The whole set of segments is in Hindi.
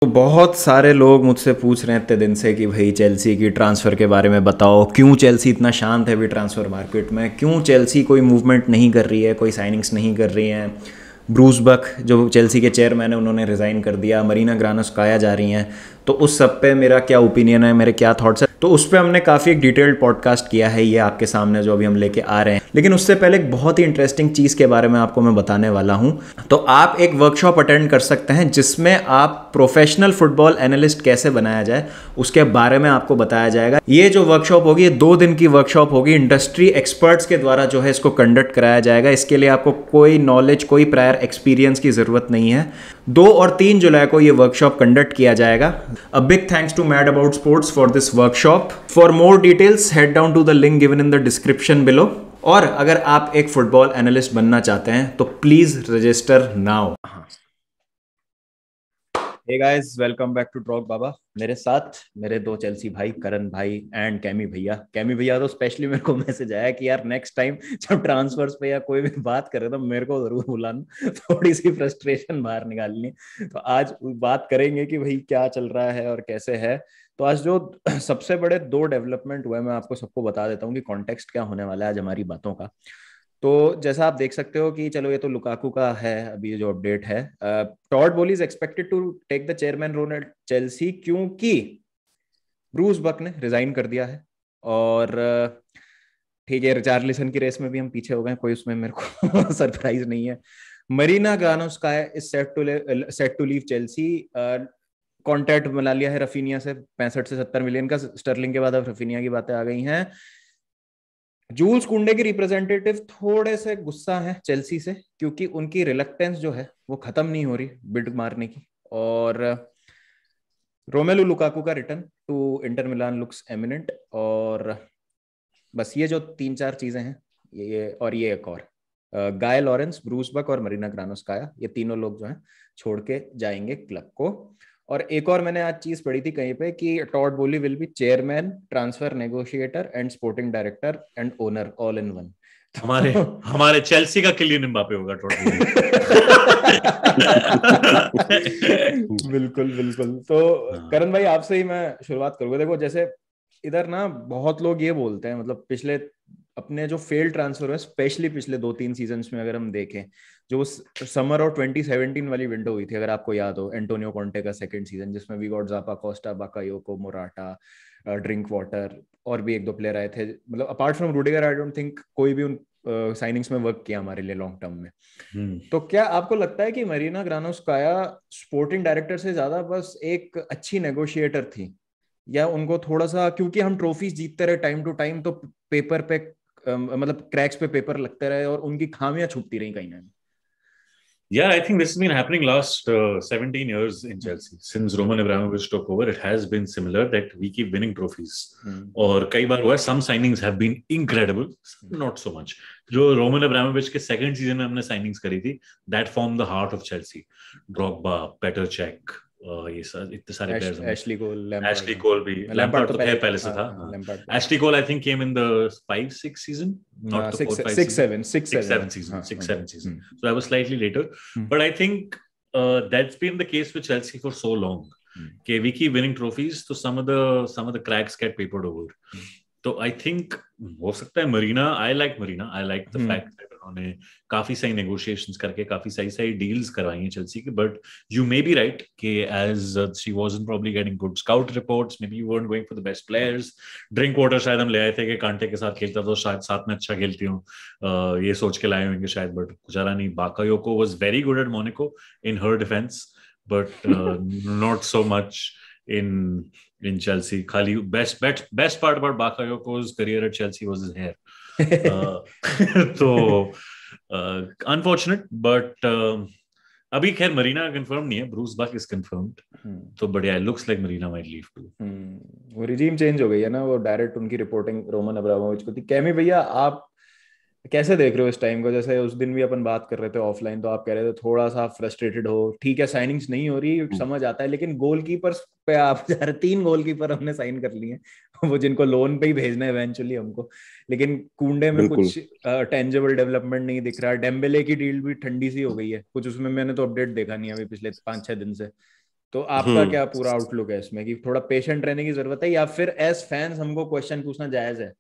तो बहुत सारे लोग मुझसे पूछ रहे हैं इतने दिन से कि भाई चेल्सी की ट्रांसफ़र के बारे में बताओ, क्यों चेल्सी इतना शांत है अभी ट्रांसफ़र मार्केट में, क्यों चेल्सी कोई मूवमेंट नहीं कर रही है, कोई साइनिंग्स नहीं कर रही हैं। ब्रूस बक जो चेल्सी के चेयरमैन है उन्होंने रिज़ाइन कर दिया, मरीना ग्रानोस्काया जा रही हैं। तो उस सब पे मेरा क्या ओपिनियन है, मेरे क्या थॉट्स है, तो उस पर हमने काफ़ी एक डिटेल्ड पॉडकास्ट किया है, ये आपके सामने जो अभी हम लेके आ रहे हैं। लेकिन उससे पहले एक बहुत ही इंटरेस्टिंग चीज़ के बारे में आपको मैं बताने वाला हूँ। तो आप एक वर्कशॉप अटेंड कर सकते हैं जिसमें आप प्रोफेशनल फुटबॉल एनालिस्ट कैसे बनाया जाए उसके बारे में आपको बताया जाएगा। ये जो वर्कशॉप होगी ये 2 दिन की वर्कशॉप होगी, इंडस्ट्री एक्सपर्ट्स के द्वारा जो है इसको कंडक्ट कराया जाएगा। इसके लिए आपको कोई नॉलेज, कोई प्रायर एक्सपीरियंस की ज़रूरत नहीं है। 2 और 3 जुलाई को ये वर्कशॉप कंडक्ट किया जाएगा। A big thanks to Mad About Sports for this workshop. For more details head down to the link given in the description below. और अगर आप एक फुटबॉल एनालिस्ट बनना चाहते हैं तो please register now. Hey guys, welcome back to talk Baba. मेरे साथ मेरे 2 चेल्सी भाई, करण भाई एंड कैमी भैया। कैमी भैया तो स्पेशली मेरे को मैसेज आया कि यार नेक्स्ट टाइम जब ट्रांसफर्स पे या कोई भी बात करे तो मेरे को जरूर बुलाना, थोड़ी सी फ्रस्ट्रेशन बाहर निकालनी। तो आज बात करेंगे कि भाई क्या चल रहा है और कैसे है। तो आज जो सबसे बड़े 2 डेवलपमेंट हुए मैं आपको सबको बता देता हूँ कि कॉन्टेक्स्ट क्या होने वाला है आज हमारी बातों का। तो जैसा आप देख सकते हो कि चलो ये तो लुकाकू का है अभी जो अपडेट है। Todd Boehly is expected to take the chairman role at Chelsea क्योंकि ब्रूस बक ने रिजाइन कर दिया है। और ठीक है, रिचार्लिसन की रेस में भी हम पीछे हो गए, कोई उसमें मेरे को सरप्राइज नहीं है। Marina Granovskaia is set to leave Chelsea. Contract बना लिया है रफीनिया से 65 से 70 मिलियन का। स्टर्लिंग के बाद अब रफीनिया की बातें आ गई हैं। जूल्स कुंडे के रिप्रेजेंटेटिव थोड़े से गुस्सा हैं चेल्सी से क्योंकि उनकी रिलक्टेंस जो है वो खत्म नहीं हो रही बिड मारने की। और रोमेलू लुकाकू का return to Inter Milan looks eminent. और बस ये जो 3-4 चीजें हैं, ये और ये एक और गाय लॉरेंस, ब्रूस बक और मरीना ग्रानोस्काया, ये तीनों लोग जो हैं छोड़ के जाएंगे क्लब को। और एक और मैंने आज चीज पढ़ी थी कहीं पे कि टॉड बोली will be chairman, transfer negotiator and sporting director and owner all in one. हमारे हमारे चेल्सी का किलियन एम्बापे होगा टोटली। बिल्कुल बिल्कुल। तो हाँ। करण भाई आपसे ही मैं शुरुआत करूंगा। देखो जैसे इधर ना बहुत लोग ये बोलते हैं, मतलब पिछले अपने जो फेल ट्रांसफर है स्पेशली पिछले 2-3 सीजन्स में अगर हम देखें, जो समर और 2017 वाली विंडो हुई थी, अगर आपको याद हो, एंटोनियो कॉन्टे का सेकंड सीजन जिसमें we got Zappacosta, Bakayoko, Morata, Drinkwater और भी 1-2 प्लेयर आए थे। मतलब apart from Rudiger I don't think कोई भी उन साइनिंग्स में वर्क किया हमारे लिए लॉन्ग टर्म में। हम्म। तो क्या आपको लगता है कि मरीना ग्रानोस्काया स्पोर्टिंग डायरेक्टर से ज्यादा बस एक अच्छी नेगोशिएटर थी, या उनको थोड़ा सा क्योंकि हम ट्रॉफीज जीतते रहे टाइम टू टाइम तो पेपर पे मतलब क्रैक्स पे पेपर लगते रहे और उनकी खामियां छुपती रही कहीं ना Yeah, I think this has been happening last 17 years in कहीं? Chelsea. Since Roman Abramovich took over, it has been similar that we keep winning trophies. हम्म, और कई बार हुआ है, some signings have been incredible, not so much. जो रोमन अब्रामोविच के सेकंड सीजन में हमने साइनिंग्स करी थी, that formed the heart of Chelsea. Drogba, Petr Cech, ये सब इतने सारे प्लेयर्स हमने। Ashley Cole, Ashley Lampard. Cole भी, लैम्पार्ड लैम्पार्ड तो तो खैर पहले, पहले से हाँ था, हाँ, हाँ। Lampard Ashley Cole I think came in the 5-6 season, not the six 4-5 six season, seven six six seven seven season, हाँ हाँ, 6-7 season. So I was slightly later, but I think that's been the case with Chelsea for so long. Okay, we keep winning trophies, so some of the cracks get papered over. तो आई थिंक हो सकता है Marina, I like the fact that उन्होंने काफी सही नेगोशिएशंस करके काफी सही सही डील्स करवाई हैं चेल्सी की। But you may be right कि as she wasn't probably getting good scout reports, maybe you weren't going for the best players. Drinkwater शायद हम ले आए थे कि कांटे के साथ खेलता तो शायद साथ में अच्छा खेलती हूँ, ये सोच के लाए होंगे शायद, बट कुछ नहीं। बाकायोको was very good at Monaco in her defence, but not so much in Chelsea. Khali, best part about Bakayoko's career at Chelsea was his hair. तो अनफॉर्चुनेट, बट अभी खैर मरीना कंफर्म नहीं है, ब्रूस बक इज कंफर्म्ड। तो बढ़िया, looks like Marina might leave too. वो रिजीम चेंज हो गई है ना, वो डायरेक्ट उनकी रिपोर्टिंग रोमन अब्रामोविच को थी। कैमी भैया आप कैसे देख रहे हो इस टाइम को? जैसे उस दिन भी अपन बात कर रहे थे ऑफलाइन, तो आप कह रहे थे थोड़ा सा फ्रस्ट्रेटेड हो, ठीक है साइनिंग्स नहीं हो रही समझ आता है, लेकिन गोलकीपर्स पे आप जा रहे, 3 गोलकीपर हमने साइन कर लिए हैं वो जिनको लोन पे ही भेजना है इवेंचुअली हमको। लेकिन कुंडे में बिल्कुल। कुछ टेंजेबल डेवलपमेंट नहीं दिख रहा। डेम्बेले की डील भी ठंडी सी हो गई है कुछ, उसमें मैंने तो अपडेट देखा नहीं अभी पिछले 5-6 दिन से। तो आपका क्या पूरा आउटलुक है इसमें कि थोड़ा पेशेंट रहने की जरूरत है, या फिर एज फैंस हमको क्वेश्चन पूछना जायज है?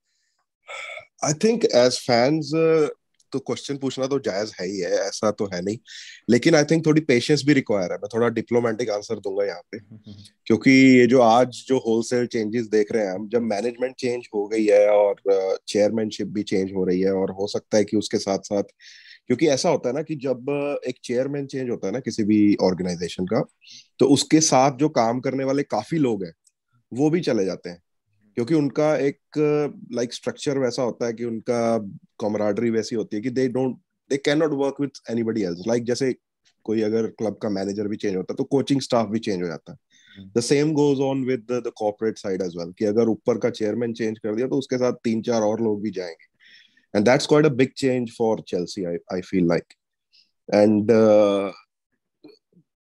आई थिंक एज फैंस तो क्वेश्चन पूछना तो जायज है ही है, ऐसा तो है नहीं, लेकिन आई थिंक थोड़ी पेशेंस भी रिक्वायर है। मैं थोड़ा डिप्लोमेटिक आंसर दूंगा यहाँ पे, क्योंकि ये जो आज जो होलसेल चेंजेस देख रहे हैं हम, जब मैनेजमेंट चेंज हो गई है और चेयरमैनशिप भी चेंज हो रही है, और हो सकता है कि उसके साथ साथ, क्योंकि ऐसा होता है ना कि जब एक चेयरमैन चेंज होता है ना किसी भी ऑर्गेनाइजेशन का, तो उसके साथ जो काम करने वाले काफी लोग हैं वो भी चले जाते हैं, क्योंकि उनका एक लाइक स्ट्रक्चर वैसा होता है कि उनका कॉमराडरी वैसी होती है कि they can not work with anybody else. Like जैसे कोई अगर क्लब का मैनेजर भी चेंज होता है तो कोचिंग स्टाफ भी चेंज हो जाता है। The same goes on with the corporate side as well, कि अगर ऊपर का चेयरमैन चेंज कर दिया तो उसके साथ 3-4 और लोग भी जाएंगे, and that's quite a big change for Chelsea, I feel like. And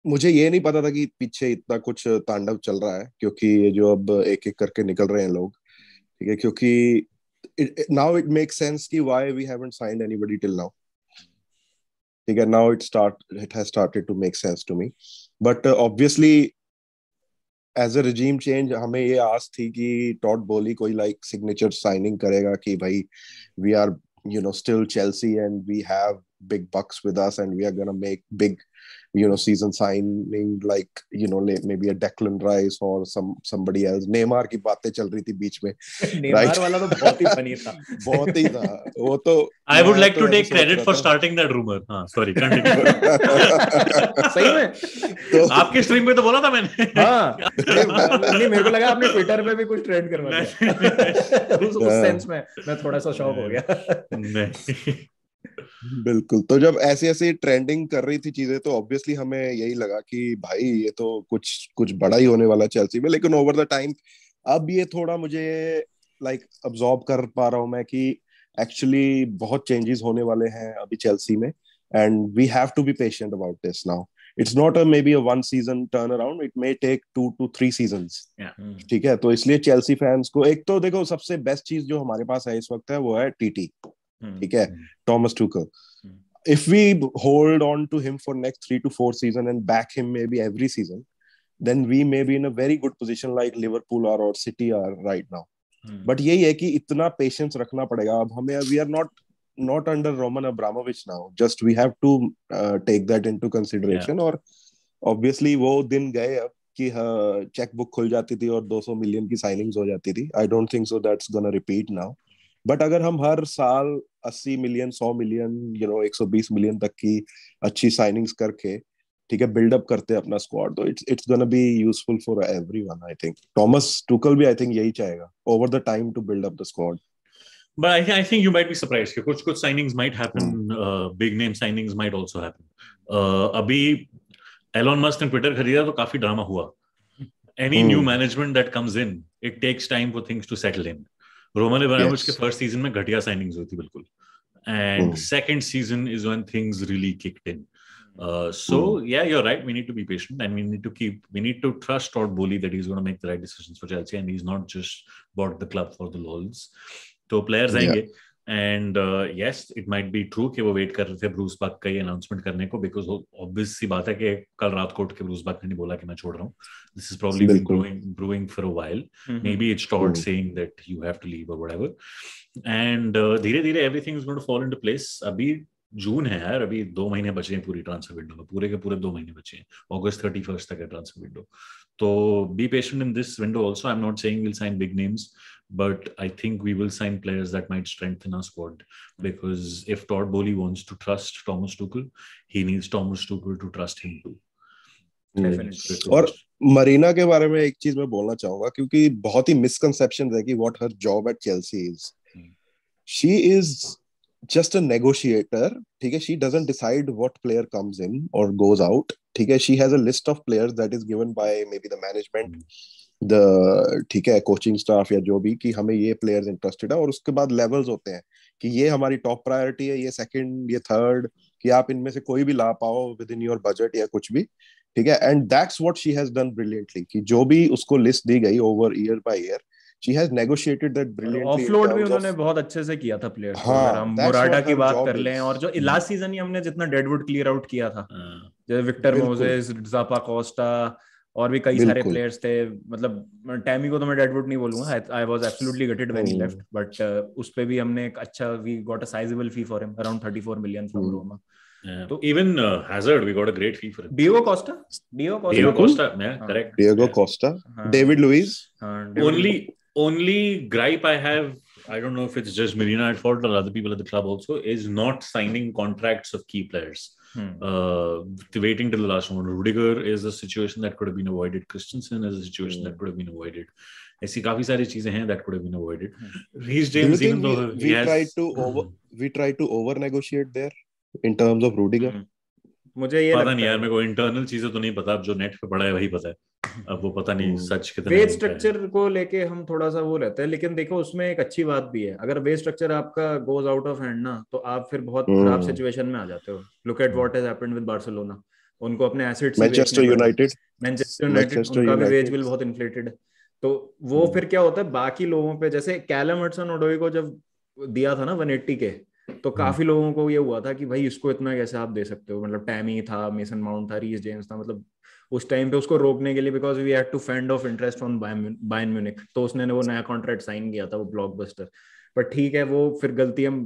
मुझे ये नहीं पता था कि पीछे इतना कुछ तांडव चल रहा है, क्योंकि ये जो अब एक एक करके निकल रहे हैं लोग, ठीक है, क्योंकि नाउ इट मेक सेंस कि why we haven't signed anybody till now, ठीक है। Now it has started to make sense to me, but obviously as a regime change हमें ये आस थी कि टॉड बोली कोई लाइक सिग्नेचर साइनिंग करेगा कि भाई we are still Chelsea and we have big bucks with us and we are going to make big season signing, like maybe a Declan Rice or somebody else. Neymar की बातें चल रही थी बीच में, नेमार वाला तो बहुत ही फनी था। बहुत ही था वो तो। I would like to take credit for starting that rumor. हाँ, sorry, continue. सही में तो आपके स्ट्रीम में तो बोला था मैंने। हाँ नहीं, मेरे को लगा आपने ट्विटर पे भी कुछ ट्रेंड करवा दिया। उस सेंस में मैं थोड़ा सा शॉक हो गया। नहीं बिल्कुल। तो जब ऐसी ऐसी ट्रेंडिंग कर रही थी चीजें, तो ऑब्वियसली हमें यही लगा कि भाई ये तो कुछ कुछ बड़ा ही होने वाला चेल्सी में। लेकिन ओवर द टाइम अब ये थोड़ा मुझे लाइक अब्सॉर्ब कर पा रहा हूं मैं कि एक्चुअली बहुत चेंजेस होने वाले हैं अभी चेल्सी में, and we have to be patient about this now. It's not a may be a 1 season turn around, it may take 2 to 3 seasons, ठीक है। तो इसलिए चेल्सी फैंस को, एक तो देखो सबसे बेस्ट चीज जो हमारे पास है इस वक्त है वो है टीटी, ठीक है, Thomas Tuchel. If we hold on to him for next 3 to 4 season and back him maybe every season, then we may be in a very good position like Liverpool are or City are right now. But यही है कि इतना patience रखना पड़ेगा अब हमें। We are not under Roman Abramovich now. Just we have to take that into consideration. और obviously वो दिन गए अब कि चेक बुक खुल जाती थी और 200 मिलियन की साइनिंग्स हो जाती थी। I don't think so that's gonna repeat now. But अगर हम हर साल 80 मिलियन 100 मिलियन 120 मिलियन तक की अच्छी साइनिंग्स करके, ठीक है, बिल्डअप करते हैं अपना स्क्वाड, तो it's gonna be useful for everyone. I think Thomas Tuchel भी आई थिंक यही चाहेगा over the time to build up the squad. But I think you might be surprised कि कुछ signings might happen, big name signings might also happen. अभी Elon Musk ने ट्विटर खरीदा तो काफी ड्रामा हुआ. Any new management that comes in, it takes time for things to settle in. Roman Abramovich के फर्स्ट सीजन में घटिया साइनिंग्स हुई थी बिल्कुल, and second season is when things really kicked in. So yeah, you're right, we need to be patient and we need to trust Todd Boehly that he's going to make the right decisions for Chelsea and he's not just bought the club for the lols. तो प्लेयर्स आएंगे, and yes it might be true कि वो वेट कर रहे थे ब्रूस बाक का ये अनाउंसमेंट करने को, बिकॉज ऑब्वियस सी बात है कि कल रात को उठ के ब्रूस बाक ने नहीं बोला कि मैं छोड़ रहा हूँ. This is probably been brewing for a while. Maybe it's Todd saying that you have to leave और व्हाटएवर, एंड धीरे-धीरे everything is going to fall into place. अभी जून है यार, अभी 2 महीने बचे हैं पूरी ट्रांसफर विंडो में, पूरे के पूरे 2 महीने बचे हैं. August 31st तक है ट्रांसफर विंडो. तो be patient in this window also. I am not saying we'll sign big names, but I think we will sign players that might strengthen our squad, because if Todd Boehly wants to trust Thomas Tuchel, he needs Thomas Tuchel to trust him too. और मरीना के बारे में एक चीज मैं बोलना चाहूंगा, क्योंकि बहुत ही मिसकंसेप्शन है कि what her job at Chelsea is. She is just a negotiator, ठीक है. She doesn't decide what player comes in or goes out, ठीक है. She has a list of players that is given by maybe the management, ठीक है, कोचिंग स्टाफ या जो भी, कि हमें ये प्लेयर्स इंटरेस्टेड है, और उसके बाद लेवल्स होते हैं कि ये हमारी टॉप प्रायोरिटी है, ये सेकंड, ये थर्ड, कि आप इनमें से कोई भी ला पाओ विद इन योर बजट या कुछ भी, ठीक है. And that's what she has done brilliantly, कि जो भी उसको लिस्ट दी गई over year by year, she has negotiated that brilliantly. Offload भी उन्होंने बहुत अच्छे से किया था प्लेयर्स को. अगर हम मोराटा की बात कर लें, और जो लास्ट सीजन ही हमने जितना डेडवुड क्लियर आउट किया था, जैसे विक्टर मोजेस, ज़ापा कोस्टा, और भी कई सारे प्लेयर्स थे, मतलब टैमी को तो मैं डेडवुड नहीं बोलूंगा, I was absolutely gutted when he left, but उस पे भी हमने एक अच्छा, we got a sizeable fee for him, around 34 million from Roma. तो even Hazard, we got a great fee for him. Diego Costa, yeah, correct. Diego Costa, David Luiz. Only gripe I have, I don't know if it's just Marina at fault or other people at the club also, is not signing contracts of key players. Waiting till the last moment. Rudiger is a situation that could have been avoided. Christensen is a situation that could have been avoided. ऐसी काफी सारी चीजें हैं that could have been avoided. Reece James, even though we tried to over negotiate there in terms of Rudiger. मुझे ये पता नहीं यार, मेरे को इंटरनल चीजें तो नहीं पता, अब जो नेट पे पढ़ा है वही पता है, अब वो पता नहीं सच कितना. वेज स्ट्रक्चर को लेके हम थोड़ा सा वो रहते हैं, लेकिन देखो उसमें एक अच्छी बात भी है, अगर वेज स्ट्रक्चर आपका गोज आउट ऑफ हैंड ना, तो आप फिर बहुत खराब सिचुएशन में आ जाते हो. Look at what has happened with Barcelona, उनको अपने एसेट्स, मैनचेस्टर यूनाइटेड उनका भी वेज बिल बहुत इन्फ्लेटेड. तो वो फिर क्या होता है बाकी लोगों पे, जैसे कैलम हडसन-ओडोई को जब दिया था ना 180 के, तो काफी लोगों को ये हुआ था कि भाई इसको इतना कैसे आप दे सकते हो, मतलब टैमी था, मेसन माउंट था, रीस जेम्स था, मतलब उस टाइम पे उसको रोकने के लिए, because we had to fend off interest on Bayern Munich, तो उसने वो नया कॉन्ट्रैक्ट साइन किया था, वो ब्लॉकबस्टर. बट ठीक है, वो फिर गलती हम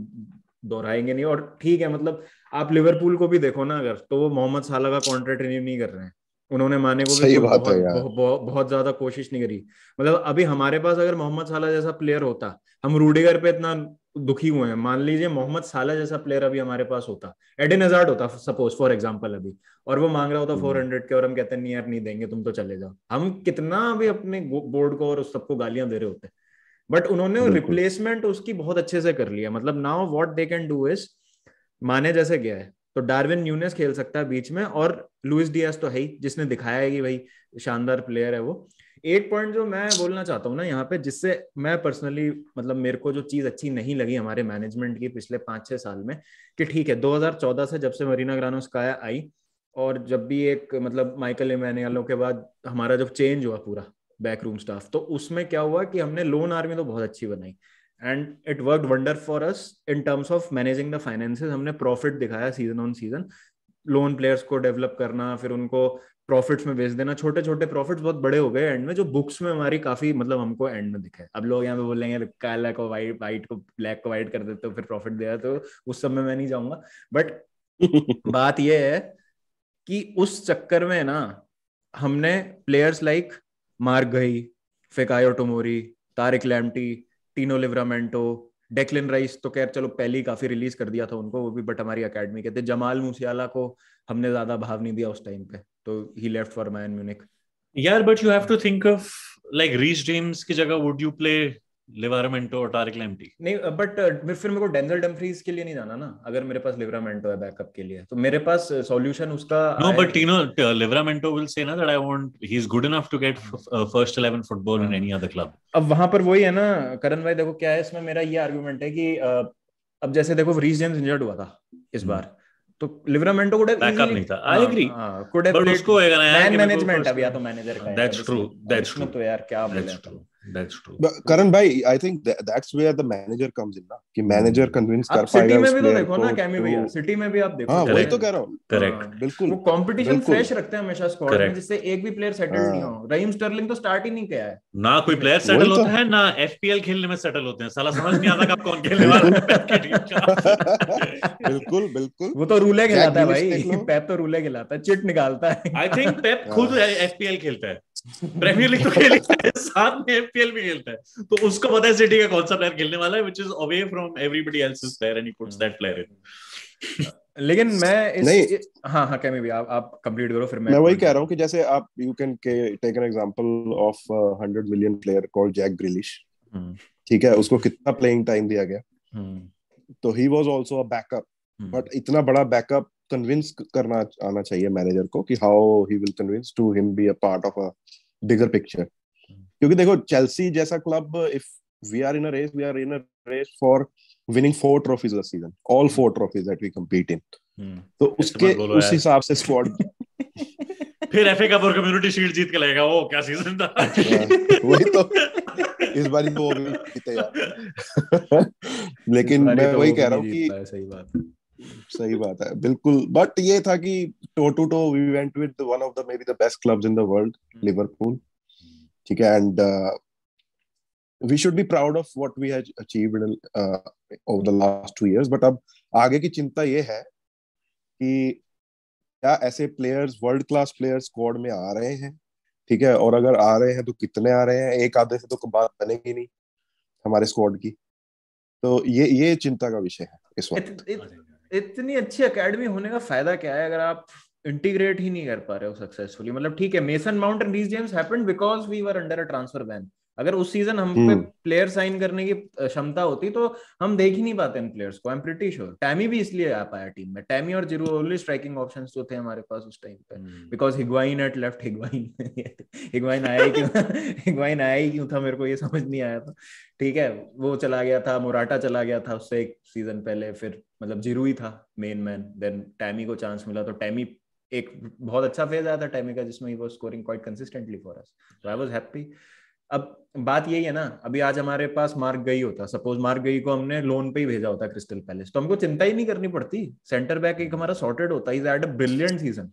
दोहराएंगे नहीं. और ठीक है, मतलब आप लिवरपूल को भी देखो ना अगर, तो वो मोहम्मद साला का कॉन्ट्रैक्ट रिन्यू नहीं कर रहे हैं, उन्होंने माने को भी बहुत ज्यादा कोशिश नहीं करी. मतलब अभी हमारे पास अगर मोहम्मद साला जैसा प्लेयर होता, हम रूडिगर पे इतना दुखी हुए हैं, मान लीजिए मोहम्मद साला जैसा प्लेयर अभी हमारे पास होता, एडन हज़ार्ड होता सपोज फॉर एग्जांपल अभी, और वो मांग रहा होता 400 के, और हम कहते हैं नहीं यार नहीं देंगे, तुम तो चले जाओ, हम कितना भी अपने बोर्ड को और उस सबको गालियां दे रहे होते. बट उन्होंने रिप्लेसमेंट उसकी बहुत अच्छे से कर लिया. मतलब now what they can do is, माने जैसे गया है तो डार्विन न्यूनेस खेल सकता है बीच में, और लुइस डियाज तो है ही जिसने दिखाया है कि भाई शानदार प्लेयर है वो. एक पॉइंट जो मैं बोलना चाहता हूँ ना यहाँ पे, जिससे मैं पर्सनली, मतलब मेरे को जो चीज अच्छी नहीं लगी हमारे मैनेजमेंट की पिछले 5-6 साल में, कि ठीक है 2014 से जब से मरीना ग्रानोस्काया आई, और जब भी एक मतलब माइकल इमैनुएलो के बाद हमारा जब चेंज हुआ पूरा बैकरूम स्टाफ, तो उसमें क्या हुआ कि हमने लोन आर्मी तो बहुत अच्छी बनाई, and it worked wonder for us in terms of managing the finances. हमने प्रॉफिट दिखाया season on season, loan players को डेवलप करना, फिर उनको प्रॉफिट्स में बेच देना, छोटे छोटे प्रॉफिट्स बहुत बड़े हो गए एंड में, जो बुक्स में हमारी काफी, मतलब हमको एंड में दिखे. अब लोग यहाँ पे बोलेंगे काला को वाइट, वाइट को ब्लैक को वाइट कर देते हो फिर प्रॉफिट दिया, तो उस सब में मैं नहीं जाऊंगा. बट बात ये है कि उस चक्कर में ना हमने प्लेयर्स लाइक मार्क गई, फिकायो टोमोरी, तारिक लैम्प्टी, टीनो लिवरामेंटो, डेक्लन राइस तो खैर चलो पहले ही काफी रिलीज कर दिया था उनको वो भी, बट हमारी अकेडमी के थे. जमाल मूसियाला को हमने ज्यादा भाव नहीं दिया उस टाइम पे, तो he left for Bayern Munich. यार but you have to think of like Reece James की जगह वुड यू प्ले लिवरामेंटो और तारिक लैम्प्टी? नहीं, बट फिर मेरे को डेंजल डम्फ्रीज के लिए नहीं जाना ना, अगर मेरे पास लिवरामेंटो है बैकअप के लिए, तो मेरे पास सॉल्यूशन उसका. No but you know Livramento will say ना that I want, he is good enough to get first 11 football in any other club. अब वहां पर वही है ना करण भाई, देखो क्या है इसमें, मेरा ये आर्गुमेंट है कि अब जैसे देखो रीस जेम्स इंजर्ड हुआ था इस बार, तो लिवरामेंटो कोड बैकअप नहीं था. आई एग्री, बट उसको होएगा ना यार, मैनेजमेंट अब या तो मैनेजर का है. दैट्स ट्रू तो यार क्या बोले. That's true. But Karan bhai, I think that's where the manager comes in ना, कि मैनेजर कन्विंस कर पाएगा. सिटी में भी तो देखो ना कैमी भैया, सिटी में भी आप देखो. हाँ वही तो कह रहा हूँ. करेक्ट, बिल्कुल. वो कंपटीशन फ्रेश रखते हैं हमेशा स्क्वाड में, जिससे एक भी प्लेयर सेटल नहीं हो. रहीम स्टर्लिंग तो स्टार्ट ही नहीं किया है ना, कोई प्लेयर सेटल होता है ना एफपीएल खेलने में सेटल होते हैं. साला समझ नहीं आता कब कौन खेलने वाला है. बिल्कुल बिल्कुल. वो तो रूले खिलाता है भाई, पेप तो रूले खिलाता है, चिट निकालता है. आई थिंक पेप खुद एफपीएल खेलता है, प्रीमियर लीग तो खेलता है, साथ में एफपीएल भी खेलता है, तो उसको पता है सिटी का कौन सा प्लेयर खेलने वाला है, which is away from everybody else's player, and he puts that player in. लेकिन मैं हाँ कैमी भी आप कंप्लीट करो फिर मैं वही कह रहा हूँ कि जैसे आप you can take an example of 100 million player called Jack Grealish. ठीक है, उसको कितना प्लेइंग टाइम दिया गया, तो he was also a backup, but इतना बड़ा बैकअप कन्विंस करना आना चाहिए मैनेजर को कि how he will convince to him be a part of a bigger picture. क्योंकि देखो चेल्सी जैसा club, if we are in a race for winning 4 trophies this season, all 4 trophies that we compete in. तो उसके उस हिसाब से स्क्वाड फिर एफए कप और कम्युनिटी शील्ड जीत के लाएगा. वो क्या सीजन था. वही तो इस बार तो वो भी जीते यार. लेकिन मैं वही कह रहा हूँ कि सही बात, सही बात है बिल्कुल. बट ये था कि toe to toe we went with one of the may be the best clubs in the world, Liverpool. ठीक है. And we should be proud of what we have achieved over the last 2 years. But अब आगे की चिंता ये है कि क्या ऐसे players, world class players squad में आ रहे हैं. ठीक है. और अगर आ रहे हैं तो कितने आ रहे हैं. एक आधे से तो बात बनेगी नहीं हमारे स्क्वाड की. तो ये चिंता का विषय है इस वक्त. इतनी अच्छी एकेडमी होने का फायदा क्या है अगर आप इंटीग्रेट ही नहीं कर पा रहे हो सक्सेसफुली. मतलब ठीक है, Mason Mount and Reece James happened because we were under a transfer ban. अगर उस सीजन हम पे प्लेयर साइन करने की क्षमता होती तो हम देख ही नहीं पाते इन प्लेयर्स को. I am pretty sure Tammy भी इसलिए आ पाया टीम में. टैमी और जिरू ओनली स्ट्राइकिंग ऑप्शंस जो थे हमारे पास उस टाइम पे, बिकॉज हिग्वाइन एट लेफ्ट. हिग्वाइन आया ही क्यों था मेरे को ये समझ नहीं आया था. ठीक है, वो चला गया था, मोराटा चला गया था उससे एक सीजन पहले. फिर मतलब जिरू ही था मेन मैन. देन टैमी को चांस मिला तो टैमी एक बहुत अच्छा फेज आया था टैमी का जिसमें ही वो scoring quite consistently for us. So I was happy. अब बात यही है ना, अभी आज हमारे पास मार्क गई होता, सपोज मार्क गई को हमने लोन पे ही भेजा होता क्रिस्टल पैलेस, तो हमको चिंता ही नहीं करनी पड़ती. सेंटर बैक एक हमारा सॉर्टेड होता. He had a brilliant season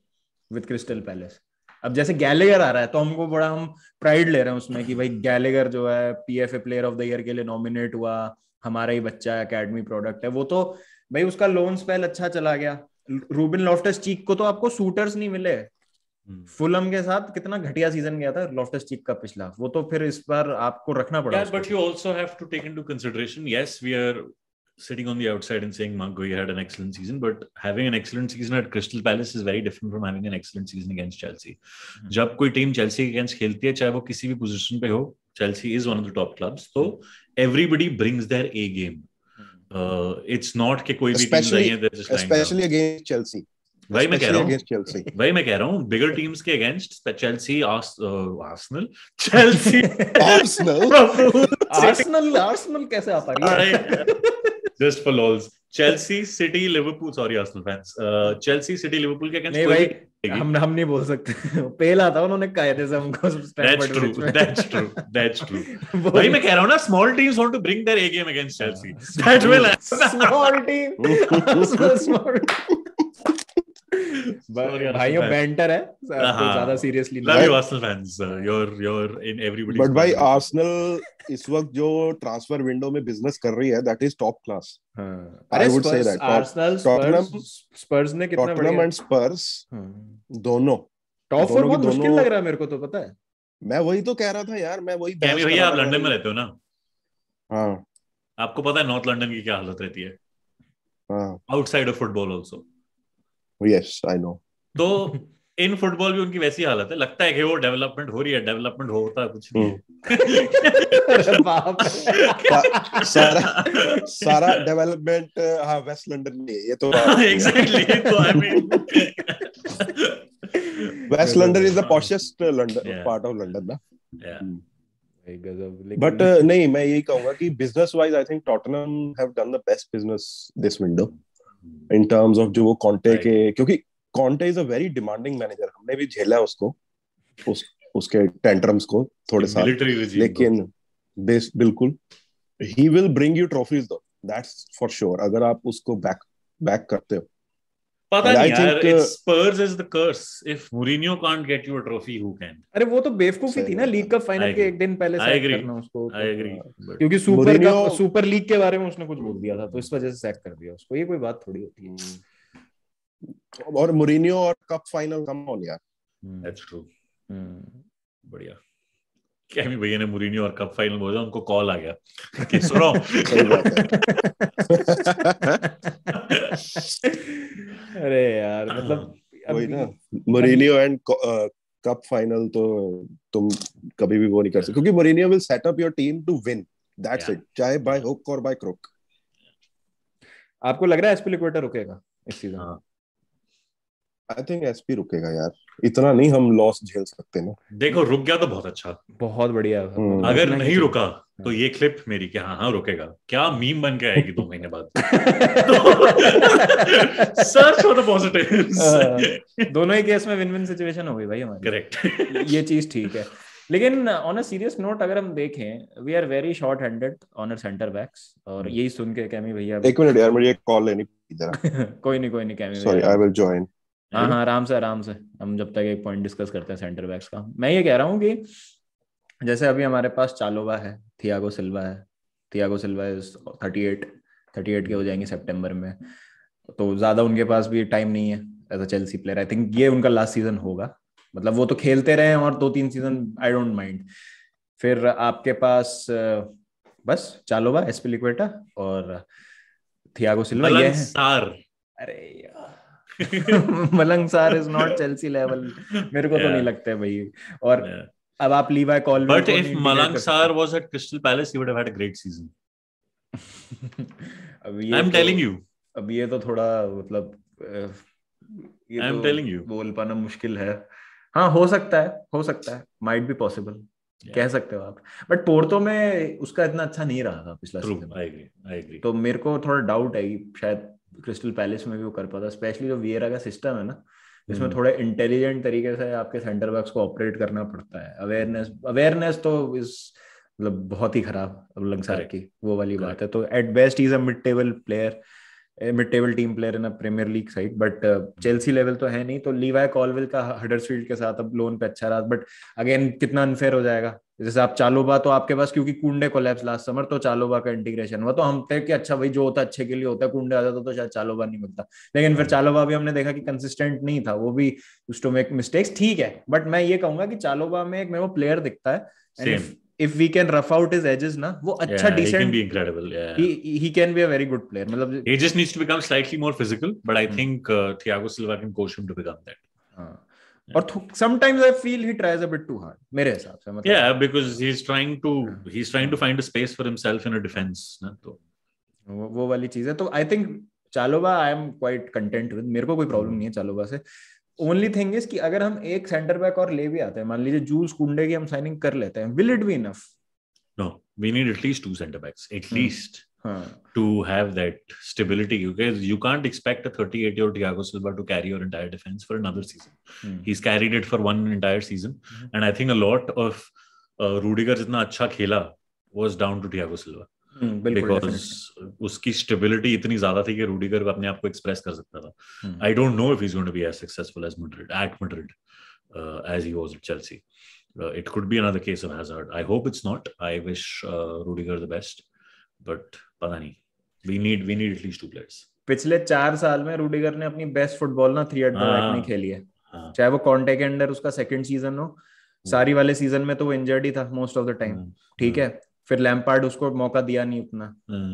with crystal palace. अब जैसे गैलेगर आ रहा है तो हमको बड़ा हम प्राइड ले रहे हैं उसमें कि भाई गैलेगर जो है PFA player of the year के लिए नॉमिनेट हुआ, हमारा ही बच्चा है, एकेडमी प्रोडक्ट है. वो तो भाई उसका लोन स्पेल अच्छा चला गया. रूबिन लॉफ्टस चीक को तो आपको शूटर्स नहीं मिले. फुलम के साथ कितना घटिया सीजन गया था लॉफ्टस चीक का पिछला. वो तो फिर इस बार आपको रखना पड़ा. Yeah, but you also have to take into consideration, yes, we are sitting on the outside and saying Mark Gui had an excellent season, but having an excellent season at Crystal Palace is very different from having an excellent season against Chelsea. जब कोई टीम चेल्सी के अगेंस्ट खेलती है, चाहे वो किसी भी पोजीशन पे हो, Chelsea is one of the top clubs, so everybody brings their A game. It's not कि कोई भी टीम नहीं है, they're just lying down. Especially against Chelsea. वही मैं कह रहा हूँ बिगर टीम्स के against Chelsea, Arsenal, Chelsea, Arsenal कैसे आ पा रही है? Just for lols. Chelsea, city, Liverpool, sorry Arsenal fans, Chelsea, city, Liverpool के अगेंस्ट नहीं भाई, हम नहीं बोल सकते. पहला था उन्होंने कायदे से हमको. That's true. भाई मैं कह रहा हूँ ना, small teams want to bring their A game against Chelsea. That will small team भाइयों बैंटर है, ज्यादा seriously love you Arsenal fans, you're in everybody's. बट भाई आर्सेनल इस वक्त जो ट्रांसफर विंडो में बिजनेस कर रही है, that is top class. I would say that Arsenal, Spurs ने कितना टॉटनहम एंड स्पर्स दोनों टॉप फोर बहुत मुश्किल लग रहा है मेरे को. तो पता है मैं वही तो कह रहा था यार. मैं वही भैया आप लंदन में रहते हो ना? हाँ. आपको पता है नॉर्थ लंदन की क्या हालत रहती है outside of football also. Yes, I know. तो इन फुटबॉल भी उनकी वैसी हालत है. लगता है कि वो डेवलपमेंट हो रही है, डेवलपमेंट होता कुछ नहीं है. बाप सारा डेवलपमेंट हाँ वेस्ट लंदन में ये तो एग्जैक्टली. तो I mean West London is the poshest London part of London ना. बट नहीं, मैं यही कहूंगा कि business wise I think Tottenham have done the best business this window in terms of जो वो कॉन्टे के, क्योंकि Conte is a very demanding manager. हमने भी झेला उसको, उसके टेंट्रम्स को थोड़े साल, लेकिन बिल्कुल he will bring you trophies दो, दैट्स फॉर श्योर, अगर आप उसको बैक करते हो. पता नहीं यार, it's Spurs is the curse. If Mourinho can't get you a trophy, who can? अरे वो तो बेवकूफी थी ना लीग कप फाइनल के एक दिन पहले सैक करना उसको. I agree. क्योंकि सुपर लीग के बारे में उसने कुछ बोल दिया था, तो इस वजह से सैक कर दिया उसको. ये कोई बात थोड़ी होती है. और Mourinho और कप फाइनल, कम ऑन यार. That's true. बढ़िया. कैमी भैया ने Mourinho और कप फाइनल बोला, उनको कॉल आ गया कि सुनो. सही बात है. अरे यार मतलब वही ना, Mourinho एंड कप फाइनल तो तुम कभी भी वो नहीं कर सकते, क्योंकि Mourinho will set up your team to win. That's it. चाहे by hook और by crook. आपको लग रहा है एस्पिलिक्वेटा रुकेगा इस सीजन? आई थिंक एसपी रुकेगा यार. इतना नहीं हम लॉस झेल सकते ना. देखो रुक गया तो बहुत अच्छा, बहुत बढ़िया. अगर नहीं रुका तो ये क्लिप मेरी कि हाँ रुकेगा क्या मीम बन के आएगी 2 महीने बाद. Search for the positives. दोनों ही केस में विन विन सिचुएशन हो गई भाई हमारी. करेक्ट. ये चीज ठीक है. लेकिन ऑन अ सीरियस नोट अगर हम देखें, we are very short handed on our centre backs. और यही सुन के कैमी भैया, एक मिनट यार मुझे एक कॉल लेनी की जरा। कोई नहीं chemo sorry, I will join. हाँ आराम से हम जब तक एक पॉइंट डिस्कस करते हैं सेंटर बैक्स का। मैं ये कह रहा हूँ कि जैसे अभी हमारे पास चालोबा है, थियागो सिल्वा इज 38 के हो जाएंगे सितंबर में, तो ज्यादा उनके पास भी टाइम नहीं है as a Chelsea player. I think ये उनका लास्ट सीजन होगा, मतलब वो तो खेलते रहे और 2-3 सीजन, आई डोंट माइंड। फिर आपके पास बस चालोबा, एस्पिलिक्वेटा और थियागो सिल्वा ये है। अरे यार मलंग सार इज नॉट चेल्सी लेवल, मेरे को तो नहीं लगता है भाई। और अब आप लीवाई कॉलविल But if Malang Sarr was at Crystal Palace, he would have had a great season. I'm telling you. अब ये तो थोड़ा मतलब ये I'm तो telling you. बोल पाना मुश्किल है। हाँ हो सकता है, माइट बी पॉसिबल, कह सकते हो आप। बट पोर्टो में उसका इतना अच्छा नहीं रहा था पिछला सीजन। I agree. तो मेरे को थोड़ा डाउट है कि शायद क्रिस्टल पैलेस में भी वो कर पाता, स्पेशली जो विएरा का सिस्टम है ना, इसमें थोड़ा इंटेलिजेंट तरीके से आपके सेंटर बैक्स को ऑपरेट करना पड़ता है। अवेयरनेस तो इस मतलब बहुत ही खराब अब लंगसार की, वो वाली बात है। तो at best is a mid table team player in a Premier League side, but Chelsea level तो है नहीं। तो लीवाई कॉलविल का हडर्सफील्ड के साथ अब लोन पे अच्छा रहा, बट अगेन कितना अनफेयर हो जाएगा। जैसे आप चालोबा तो आपके पास, क्योंकि कुंडे कोलैप्स लास्ट समर, तो चालोबा का इंटीग्रेशन हुआ, तो हम थे कि अच्छा भाई जो होता है अच्छे के लिए होता है, कुंडे आता तो शायद चालोबा नहीं मिलता। लेकिन फिर चालोबा भी हमने देखा कि कंसिस्टेंट नहीं था, वो भी यूज्ड टू मेक मिस्टेक्स, ठीक है। बट मैं ये कहूंगा कि चालोबा में एक मेरे को प्लेयर दिखता है, if we can rough out his edges ना, वो अच्छा decent, he can be incredible. He can be a very good player. मतलब he just needs to become slightly more physical, but I think Thiago Silva can coach him to become that. और sometimes I feel he tries a bit too hard, मेरे हिसाब से, मतलब yeah, because he's trying to find a space for himself in a defense ना, तो वो वाली चीज है। तो I think चालोबा I am quite content with, मेरे को कोई प्रॉब्लम नहीं है चालोबा से। ओनली थिंग इज कि अगर हम एक सेंटर बैक और ले भी आते हैं, मान लीजिए जूल्स कुंडे की हम साइनिंग कर लेते हैं, will it be enough? No, we need at least 2 center backs at least to have that stability, because you can't expect a 38-year-old Thiago Silva to carry your entire defense for another season. He's carried it for one entire season, and I think a lot of Rudiger जितना अच्छा खेला was down to Thiago Silva. Because उसकी स्टेबिलिटी इतनी ज्यादा थी कि रूडिगर अपने आप को एक्सप्रेस कर सकता था। I don't know if he is going to be as successful as Madrid as he was at Chelsea. It could be another case of Hazard. I hope it's not. I wish Rudiger the best, but पता नहीं। We need at least 2 players. पिछले 4 साल में रूडिगर ने अपनी बेस्ट फुटबॉल ना 3 एट द बैक नहीं खेली है, चाहे वो कॉन्टे के अंडर उसका सेकंड सीजन हो, सारी वाले सीजन में तो वो इंजर्ड ही था मोस्ट ऑफ द टाइम, ठीक है। फिर लैम्पार्ड उसको मौका दिया नहीं उतना,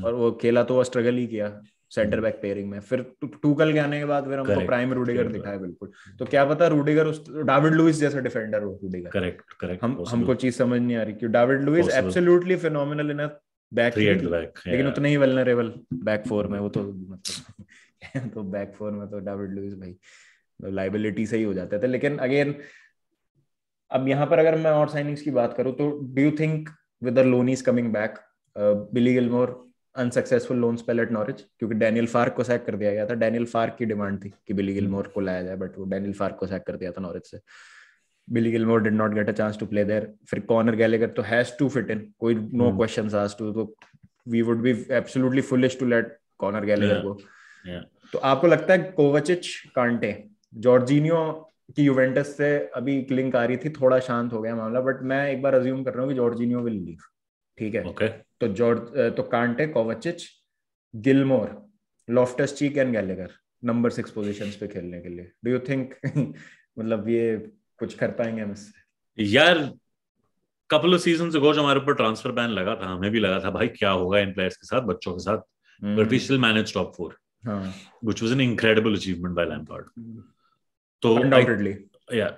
और वो खेला तो वो स्ट्रगल ही किया सेंटर बैक पेयरिंग में। फिर टूकल के आने के बाद फिर हमको प्राइम रूडिगर दिखा है बिल्कुल। तो क्या पता रूडिगर उस डेविड लुइस जैसा डिफेंडर हो रूडिगर। करेक्ट। हमको चीज समझ नहीं आ रही कि David Louis absolutely phenomenal in a back, लेकिन उतना ही वल्नरेबल बैक 4 में। वो तो मतलब तो बैक 4 में तो डेविड लुइस भाई लायबिलिटी से ही हो जाते थे। लेकिन अगेन अब यहाँ पर अगर मैं और साइनिंग्स की बात करूँ, तो do you think with the loanies coming back, Billy Gilmore unsuccessful loan spell at Norwich, क्योंकि डैनियल फार्क को सैक कर दिया गया था। डैनियल फार्क की डिमांड थी कि बिली गिलमोर को लाया जाए, बट वो डैनियल फार्क को सैक कर दिया था नॉरिच से। Billy Gilmour did not get a chance to play there. फिर कॉनर गैलेगर तो हैज टू फिट इन, कोई नो क्वेश्चंस आस्क्ड टू, तो we would be absolutely foolish to let Conor Gallagher go. तो आपको लगता है कोवाचिच, कांटे, जॉर्जिनियो की यूवेंटस से अभी लिंक आ रही थी, थोड़ा शांत हो गया मामला, बट मैं एक बार अज्यूम कर रहा हूँ कि जॉर्जिनियो विल लीव, ठीक है। तो Kante, Kovacic, Gilmour, Loftus Cheek and Gallagher number 6 positions पे खेलने के लिए। डू यू थिंक मतलब ये कुछ कर पाएंगे हम इससे? यार कपल ऑफ सीजंस अगो जो हमारे ऊपर ट्रांसफर बैन लगा था, हमें भी लगा था भाई क्या होगा इन प्लेयर्स के साथ, बच्चों के साथ, but we still manage top 4, which was an incredible achievement by Lampard. So undoubtedly,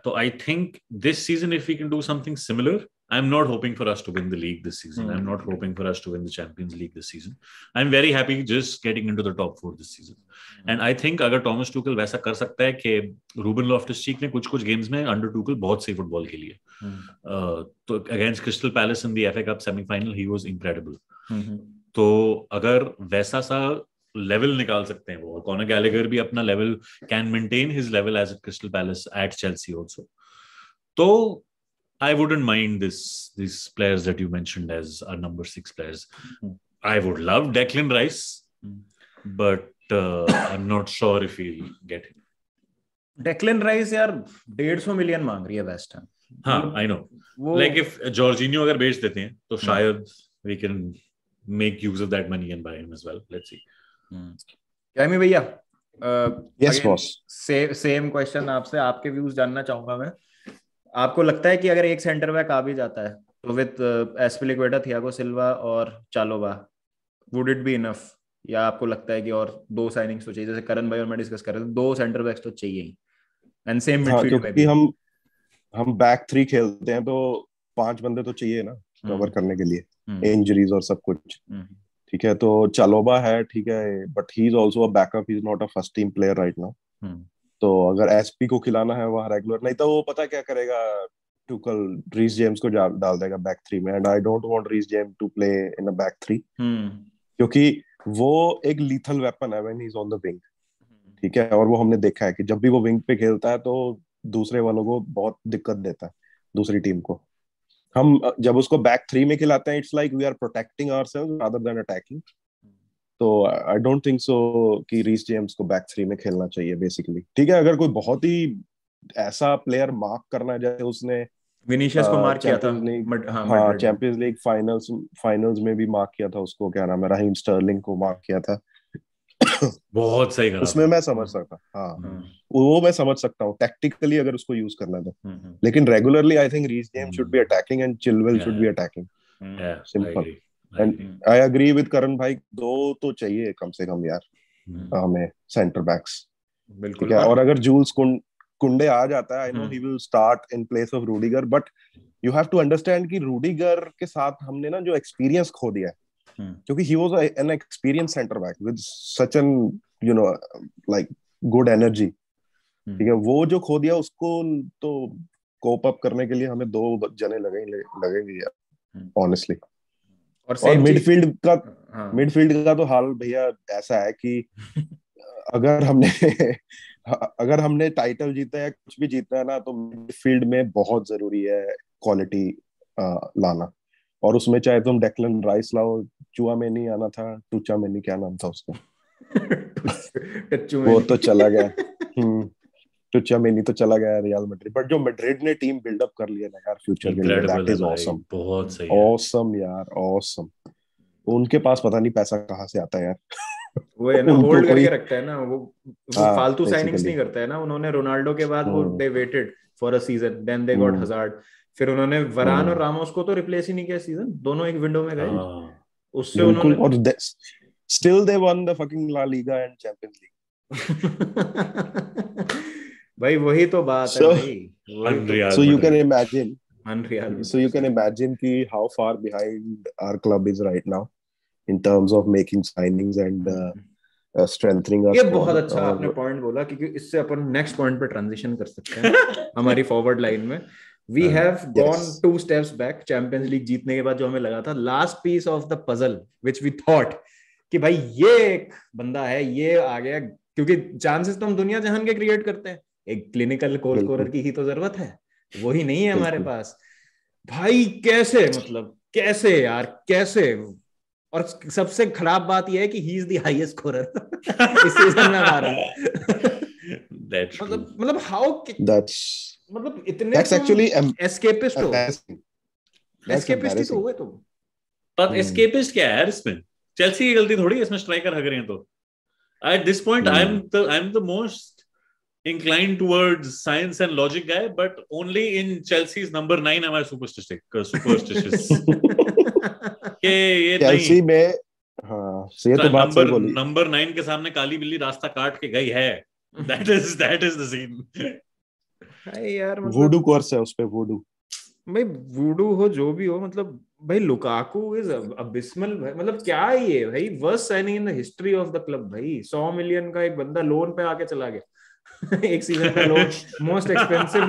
so I think this season, if we can do something similar, I'm not hoping for us to win the league this season. I'm not hoping for us to win the Champions League this season. I'm very happy just getting into the top 4 this season. And I think अगर Thomas Tuchel वैसा कर सकता है कि Ruben Loftus-Cheek ने कुछ गेम्स में under Tuchel बहुत सही फुटबॉल खेली है। तो against Crystal Palace in the FA Cup semi-final he was incredible. तो अगर वैसा सा लेवल निकाल सकते हैं वो, और कॉनर गैलेगर भी अपना level can maintain his level as at Crystal Palace, at Chelsea also, तो I wouldn't mind these players that you mentioned as our number 6 players. I would love Declan Rice, but I'm not sure if he'll get him. Declan rice यार 150 मिलियन मांग रही है वेस्ट हैम. हाँ, I know. वो Like if Jorginho अगर बेच देते हैं तो शायद we can make use of that money and buy him as well. Let's see. Chemo भैया, यस बॉस. सेम क्वेश्चन आपसे, आपके व्यूज जानना चाहूंगा मैं. आपको लगता है कि अगर एक सेंटर बैक आ भी जाता है तो विद एस्पिलिक्वेटा, थियागो सिल्वा और चालोबा, वुड इट बी इनफ, या आपको लगता है कि और 2 साइनिंग्स तो चाहिए, जैसे करण भाई और मैं डिस्कस कर रहे थे, 2 सेंटर बैक्स तो चाहिए ही, एंड सेम मिडफील्ड में भी. हम बैक 3 खेलते हैं तो 5 बंदे तो चाहिए ना कवर करने के लिए, इंजरीज और सब कुछ. ठीक है, तो चालोबा है, ठीक है, but he is also a backup, he is not a first team player right now. तो अगर एसपी को खिलाना है वहां रेगुलर, नहीं तो वो पता क्या करेगा, टुकल रीस जेम्स को डाल देगा बैक 3 में, and I don't want Reece James to play in a back 3, क्योंकि वो एक लीथल वेपन है when he is on the wing. ठीक है, और वो हमने देखा है कि जब भी वो विंग पे खेलता है तो दूसरे वालों को बहुत दिक्कत देता है, दूसरी टीम को. हम जब उसको बैक 3 में खिलाते हैं, it's like we are protecting ourselves rather than attacking. तो आई डोंट थिंक सो कि रीस जेम्स को बैक 3 में खेलना चाहिए बेसिकली. ठीक है, अगर कोई बहुत ही ऐसा प्लेयर मार्क करना है, जैसे उसने विनीशियस को मार्क किया था, हाँ चैंपियंस लीग फाइनल्स में भी मार्क किया था उसको, क्या नाम है, रहीम स्टर्लिंग को मार्क किया था. बहुत सही करा, उसमें मैं समझ सकता, हाँ वो मैं समझ सकता हूँ टैक्टिकली अगर उसको यूज करना है तो. लेकिन regularly I think Reece James should be attacking and Chilwell should be attacking. Simple. And I agree with Karan भाई, 2 तो चाहिए कम से कम यार हमें सेंटर बैक्स. बिल्कुल. और अगर जूल्स कुंडे आ जाता है, I know he will start in place of Rudiger, but you have to understand कि रूडिगर के साथ हमने ना जो एक्सपीरियंस खो दिया है, क्योंकि he was an experience centre back with such an you know like good energy. ठीक है, वो जो खो दिया उसको तो कोप अप करने के लिए हमें 2 जने लगेंगे यार ऑनेस्टली. और मिडफील्ड का तो हाल भैया ऐसा है कि अगर हमने टाइटल जीता है, कुछ भी जीतना है ना, तो मिडफील्ड में बहुत जरूरी है क्वालिटी लाना. और उसमें चाहे तुम डेक्लन राइस लाओ, चुआ में नहीं आना था, टुचा में नहीं, क्या नाम था उसका वो तो चला गया. टुचा में नहीं तो चला गया रियल मैड्रिड. बट जो मैड्रिड ने टीम बिल्डअप कर लिया ना यार फ्यूचर के लिए, दैट इज ऑसम. बहुत सही, ऑसम यार, ऑसम. उनके पास पता नहीं पैसा कहाँ से आता है यार. वो है ना, होल्ड करके रखता है ना वो फालतू साइनिंग्स नहीं करता है ना. उन्होंने रोनाल्डो के बाद वो they waited for a season, then they got Hazard, फिर उन्होंने वरान और रामोस को तो रिप्लेस ही नहीं किया सीजन, दोनों एक विंडो में गए. उससे उन्होंने और still they won the fucking La Liga and Champions League. भाई वही तो बात है भाई. So you can imagine, unreal. So you can imagine कि how far behind our club is right now in terms of making signings and strengthening our. ये बहुत अच्छा आपने पॉइंट बोला, क्योंकि इससे अपन नेक्स्ट पॉइंट पे ट्रांजिशन कर सकते हैं. हमारी फॉरवर्ड लाइन में we have gone 2 steps back. Champions League जीतने के बाद जो हमें लगा था last piece of the puzzle which we thought कि भाई ये एक बंदा है, ये आ गया, क्योंकि चांसेस तो हम दुनिया जहान के क्रिएट करते हैं, एक क्लिनिकल गोल स्कोरर की ही तो जरूरत है, वही नहीं है हमारे पास. भाई कैसे, मतलब कैसे यार, कैसे. और सबसे खराब बात यह है कि he is the highest scorer इस सीजन में हमारा. मतलब हाउ, मतलब इतने एस्केपिस्ट हो. एस्केपिस्ट ही तो हुए तुम. पर एस्केपिस्ट क्या है यार इसमें? चेल्सी की गलती थोड़ी है इसमें स्ट्राइकर हग रहे हैं तो. At this point, I'm the most inclined towards science and logic guy, but only in Chelsea's number 9 am I superstitious. ये Chelsea में हाँ ये तो बात सही बोली. नंबर 9 के सामने काली बिल्ली रास्ता काट के गई है. That is the scene. यार मतलब वुडू कोर्स है उस पे. वुडू भाई, वुडू हो जो भी हो, मतलब भाई लुकाकू इज अबिस्मल. मतलब क्या है ये भाई, worst signing in the history of the club. भाई 100 मिलियन का एक बंदा लोन पे आके चला गया एक सीजन का loan. Most expensive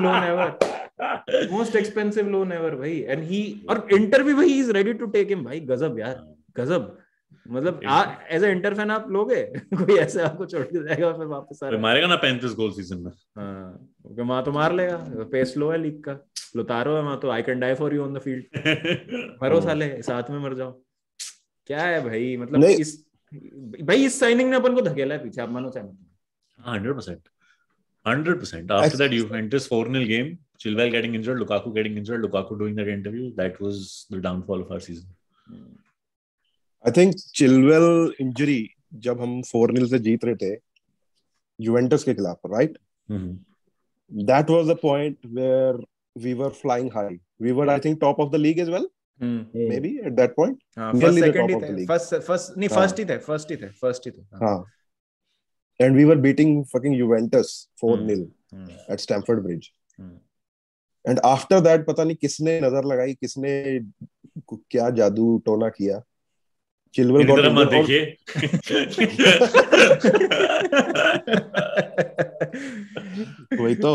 loan ever भाई. एंड ही, और इंटर भी भाई is ready to take him. भाई गजब यार, गजब. मतलब एज अ इंटर फैन आप लोगे कोई ऐसे आपको छोड़ के जाएगा फिर वापस आ रहा है, मारेगा ना 35 गोल सीजन में. हाँ वहां तो मार लेगा. पेस लो है लीग का, लुतारो है वहां तो. I can die for you on the field. मरो साले, साथ में मर जाओ. क्या है भाई, मतलब इस भाई इस साइनिंग ने अपन को धकेला है पीछे, आप मानो चाहे 100%. After that Juventus 4-0 game, Chilwell getting injured, Lukaku getting injured, Lukaku doing that interview, that was the downfall of our season. I think Chilwell injury जब हम 4-0 से जीत रहे थे यूवेंटस के खिलाफ, right? That was the point where we were flying high. We were, I think, top of the league as well. Maybe at that point. First, second ही थे. First ही थे. हाँ. And we were beating fucking Juventus 4-0 at Stamford Bridge. And after that, पता नहीं किसने नजर लगाई, किसने क्या जादू टोना किया. Chilwell got मत देखिए. वही तो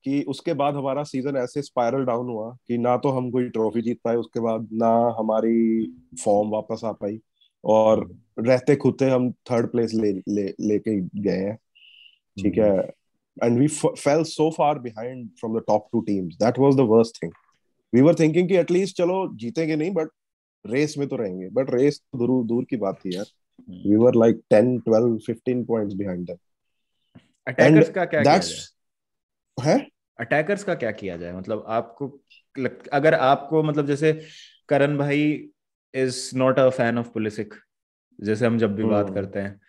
कि उसके बाद हमारा सीजन ऐसे स्पाइरल डाउन हुआ कि ना तो हम कोई ट्रॉफी जीत पाए, उसके बाद ना हमारी फॉर्म वापस आ पाई, और रहते खुदे हम थर्ड प्लेस लेके गए हैं, ठीक है. And we fell so far behind from the top two teams. That was the worst thing. We were thinking कि एटलीस्ट चलो जीतेंगे नहीं बट रेस में तो रहेंगे, बट रेस दूर दूर की बात थी यार. We were like 10 12 15 points behind them. Attackers का क्या किया जाए? है अटैकर्स का क्या किया जाए? मतलब आपको अगर आपको मतलब जैसे करण भाई is not a fan of Pulisic, जैसे हम जब भी बात करते हैं,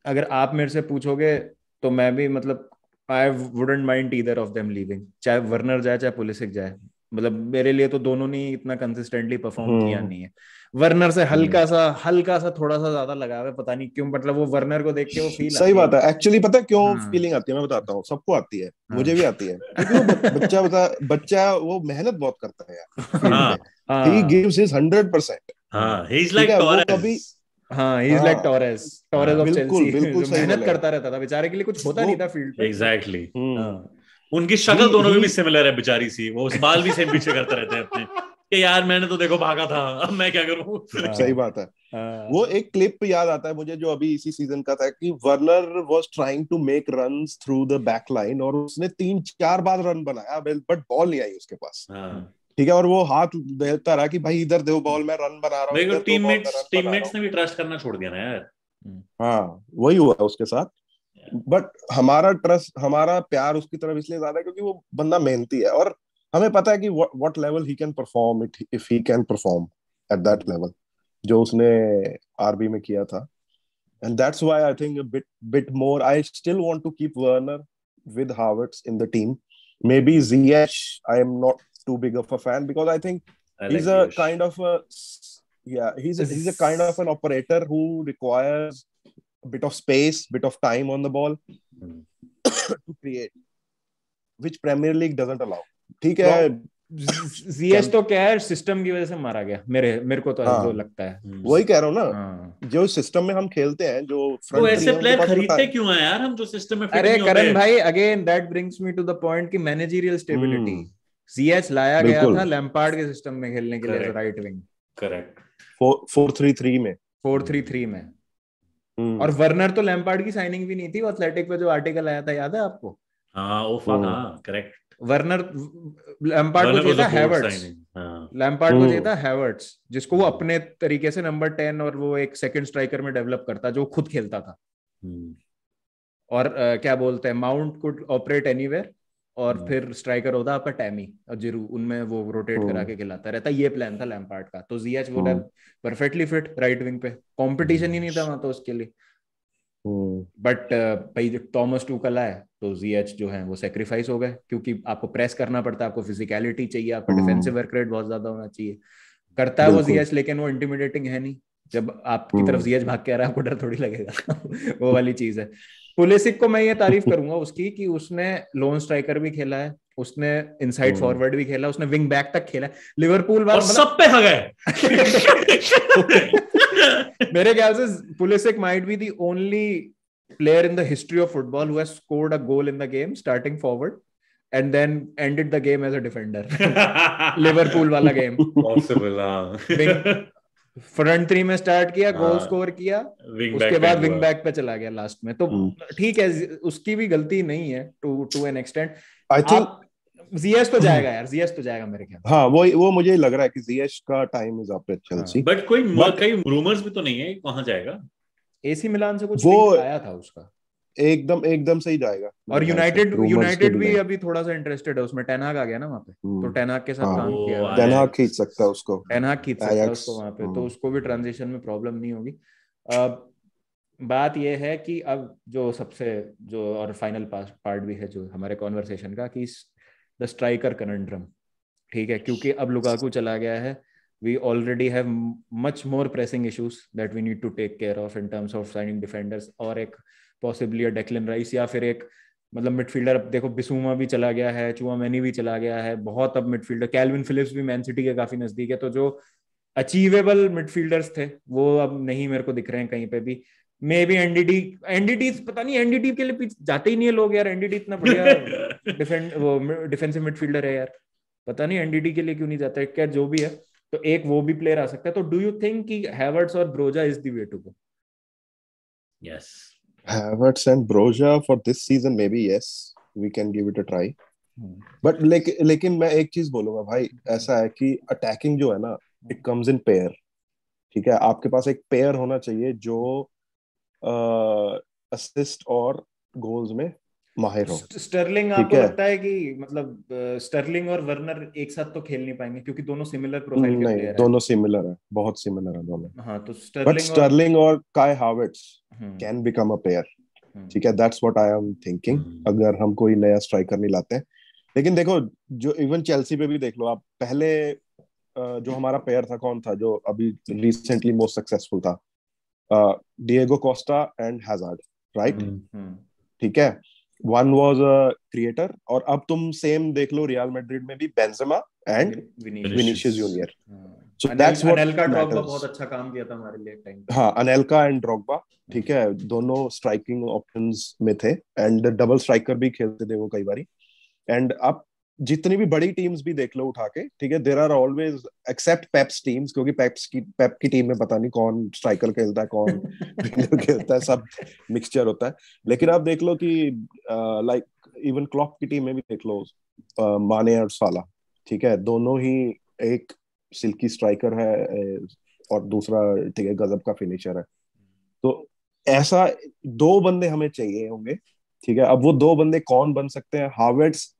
अगर आप मेरे से पूछोगे तो मैं भी मतलब I wouldn't mind either of them leaving, चाहे वर्नर जाए चाहे पुलिसिक जाए. मतलब मेरे लिए तो दोनों ने इतना कंसिस्टेंटली परफॉर्म किया नहीं है. वर्नर से हल्का सा थोड़ा सा ज्यादा लगा हुआ है, पता नहीं क्यों. मतलब वो वर्नर को देख के वो फील सही बात है. एक्चुअली पता है क्यों फीलिंग आती है? मैं बताता हूँ. सबको आती है, मुझे भी आती है, क्योंकि वो बच्चा वो मेहनत बहुत करता है यार. He gives his 100%. He's like Torres. he's like Torres of Chelsea. बिल्कुल मेहनत करता रहता था बेचारे के लिए, कुछ होता नहीं था फील्ड पे. Exactly. उनकी शक्ल दोनों की भी सिमिलर है बेचारी सी. वो बाल भी सेम पीछे करते रहते हैं अपने कि यार मैंने तो देखो भागा था, अब मैं क्या करूं. सही बात है. वो एक क्लिप याद आता है मुझे जो अभी इसी सीजन का था कि Werner was trying to make runs through the back line, और उसने 3-4 बार रन बनाया बट बॉल नहीं आई उसके पास. ठीक है. और वो हाथ देता रहा कि भाई इधर दो बॉल, मैं रन बना रहा हूँ. टीममेट्स ने भी ट्रस्ट करना छोड़ दिया ना यार. हाँ वही हुआ उसके साथ. बट हमारा ट्रस्ट, हमारा प्यार उसकी तरफ इसलिए ज्यादा है क्योंकि वो बंदा मेहनती है, और हमें पता है कि what level he can perform if he can perform at that level जो उसने आरबी में किया था. And that's why I think bit more I still want to keep Werner with Havertz in the team. Maybe Ziyech I am not too big of a fan because I think he's a kind of a he's a kind of an operator who requires a bit of space, bit of time on the ball to create, which Premier League doesn't allow. ठीक है. Ziyech तो क्या है, सिस्टम की वजह से मारा गया मेरे को तो जो लगता है. वही कह रहा हूँ ना, जो सिस्टम में हम खेलते हैं, जो तो ऐसे प्लेयर खरीदते क्यों हैं यार हम जो सिस्टम में फिट नहीं होते. अरे करण भाई, again that brings me to the point कि मैनेजरियल स्टेबिलिटी. Ziyech लाया गया था लैम्पार्ड के सिस्टम में खेलने के लिए, राइट विंग. करेक्ट. 4-3-3 में. और वर्नर तो लैम्पार्ड की साइनिंग भी नहीं थी. वो एथलेटिक पे जो आर्टिकल आया था, याद है आपको? करेक्ट. वर्नर लैम्पार्ड को चाहिए था हैवर्ट्स. लैम्पार्ड को चाहिए था हैवर्ट्स, जिसको वो अपने तरीके से नंबर 10 और वो एक सेकंड स्ट्राइकर में डेवलप करता, जो खुद खेलता था. और क्या बोलते हैं, माउंट कुड ऑपरेट एनीवेयर, और फिर स्ट्राइकर होता आपका टैमी और जिरू, उनमें वो रोटेट करा के खिलाता रहता. ये प्लान था लैम्पार्ड का. तो Ziyech would have perfectly fit right wing पे. कंपटीशन ही नहीं था वहां तो उसके लिए. बट भाई जब थॉमस टूकल आए तो Ziyech जो है वो सेक्रीफाइस हो गए, क्योंकि आपको प्रेस करना पड़ता है, आपको फिजिकलिटी चाहिए, आपका डिफेंसिव वर्क रेट बहुत ज्यादा होना चाहिए. करता है वो Ziyech, लेकिन वो इंटिमिडेटिंग है नहीं. जब आपकी तरफ Ziyech भाग के आ रहा है, आपको डर थोड़ी लगेगा. वो वाली चीज है. पुलिसिक को मैं ये तारीफ करूंगा उसकी कि उसने लोन स्ट्राइकर भी खेला है, उसने इनसाइड फॉरवर्ड भी खेला, उसने विंग बैक तक खेला. लिवरपूल वाला सब पे आ गए. मेरे ख्याल से Pulisic might be the only player in the history of football who has scored a goal in the game starting forward and then ended the game as a defender. Liverpool वाला game possible. फ्रंट 3 में स्टार्ट किया, गोल स्कोर किया, उसके बाद विंग बैक पे चला गया लास्ट में. तो ठीक है, उसकी भी गलती नहीं है to an extent. I think जीएस तो जाएगा यार, जीएस तो जाएगा मेरे ख्याल। हाँ वो मुझे लग रहा है कि जीएस का time is up at Chelsea. But कई रूमर्स भी तो नहीं है वहां जाएगा। एसी मिलान से कुछ वो लिंक आया था उसका, एकदम सही जाएगा। और यूनाइटेड भी अभी थोड़ा सा इंटरेस्टेड है उसमें। टेन हाग आ गया ना वहाँ पे, तो टेन हाग के साथ काम किया है, टेन हाग खींच सकता है उसको, टेन हाग खींच सकता है उसको वहाँ पे, तो उसको भी ट्रांजिशन में प्रॉब्लम नहीं होगी। बात यह है कि अब जो सबसे जो और फाइनल पार्ट भी है जो हमारे कॉन्वर्सेशन का, कि द स्ट्राइकर कनंड्रम, ठीक है, क्योंकि अब लुकाकू चला गया है, we already have much more pressing issues that we need to take care of in terms of signing defenders, और एक पॉसिबली अ डेक्लन राइस, या फिर एक मतलब मिडफील्डर। अब देखो बिसूमा भी चला गया है, चुआमेनी भी चला गया है, बहुत अब मिडफील्डर, कैल्विन फिलिप्स भी मैन सिटी के काफी नजदीक है, तो जो अचीवेबल मिडफील्डर्स थे वो अब नहीं मेरे को दिख रहे हैं कहीं पे भी। मे बी एनडीडी पता नहीं, एनडीडी के लिए पीछे जाते ही नहीं है लोग यार, एनडीडी इतना बढ़िया डिफेंसिव मिडफील्डर है यार, पता नहीं एनडीडी के लिए क्यों नहीं जाता है, क्या जो भी है। तो एक वो भी प्लेयर आ सकता है। तो डू यू थिंक कि हैवर्ट्स और Broja is the way to go? Yes, Havertz and Broja for this season may be, yes we can give it a try. But लेकिन मैं एक चीज बोलूंगा भाई, ऐसा है कि अटैकिंग जो है ना, इट कम्स इन पेयर, ठीक है। आपके पास एक पेयर होना चाहिए जो असिस्ट और गोल्स में माहिर हो। स्टर्लिंग आपको लगता है कि मतलब स्टर्लिंग और वर्नर एक साथ तो खेल नहीं पाएंगे, क्योंकि दोनों सिमिलर प्रोफाइल के नहीं, प्लेयर हैं? दोनों सिमिलर है, बहुत सिमिलर है दोनों। हाँ, तो बट स्टर्लिंग और काय Havertz can become a pair, ठीक है। That's what I am thinking, अगर हम कोई नया स्ट्राइकर नहीं लाते हैं। लेकिन देखो, जो इवन चेल्सी पे भी देख लो आप, पहले जो हमारा पेयर था, कौन था जो अभी रिसेंटली मोस्ट सक्सेसफुल था? Diego Costa and hazard, right? ठीक है, वन वाज अ क्रिएटर। और अब तुम सेम देख लो रियल मैड्रिड में भी, Benzema and Vinicius Junior. So that's what Anelka Drogba बहुत अच्छा काम किया था हमारे लिए एक टाइम। हाँ, अनेल्का एंड ड्रॉग्बा, ठीक है, दोनों स्ट्राइकिंग ऑप्शंस में थे, एंड डबल स्ट्राइकर भी खेलते थे वो कई बारी। एंड अब जितनी भी बड़ी टीम्स भी देख लो उठा के, ठीक है, there are always, except Pep's teams, क्योंकि पेप की टीम में पता नहीं कौन स्ट्राइकर खेलता है कौन विंगर खेलता है, सब मिक्सचर होता है। लेकिन आप देख लो कि लाइक इवन क्लॉप की टीम में भी देख लो, माने और साला, ठीक है, दोनों ही एक सिल्की स्ट्राइकर है और दूसरा, ठीक है, गजब का फिनिशर है। तो ऐसा दो बंदे हमें चाहिए होंगे, ठीक है। अब वो दो बंदे कौन बन सकते हैं? Havertz,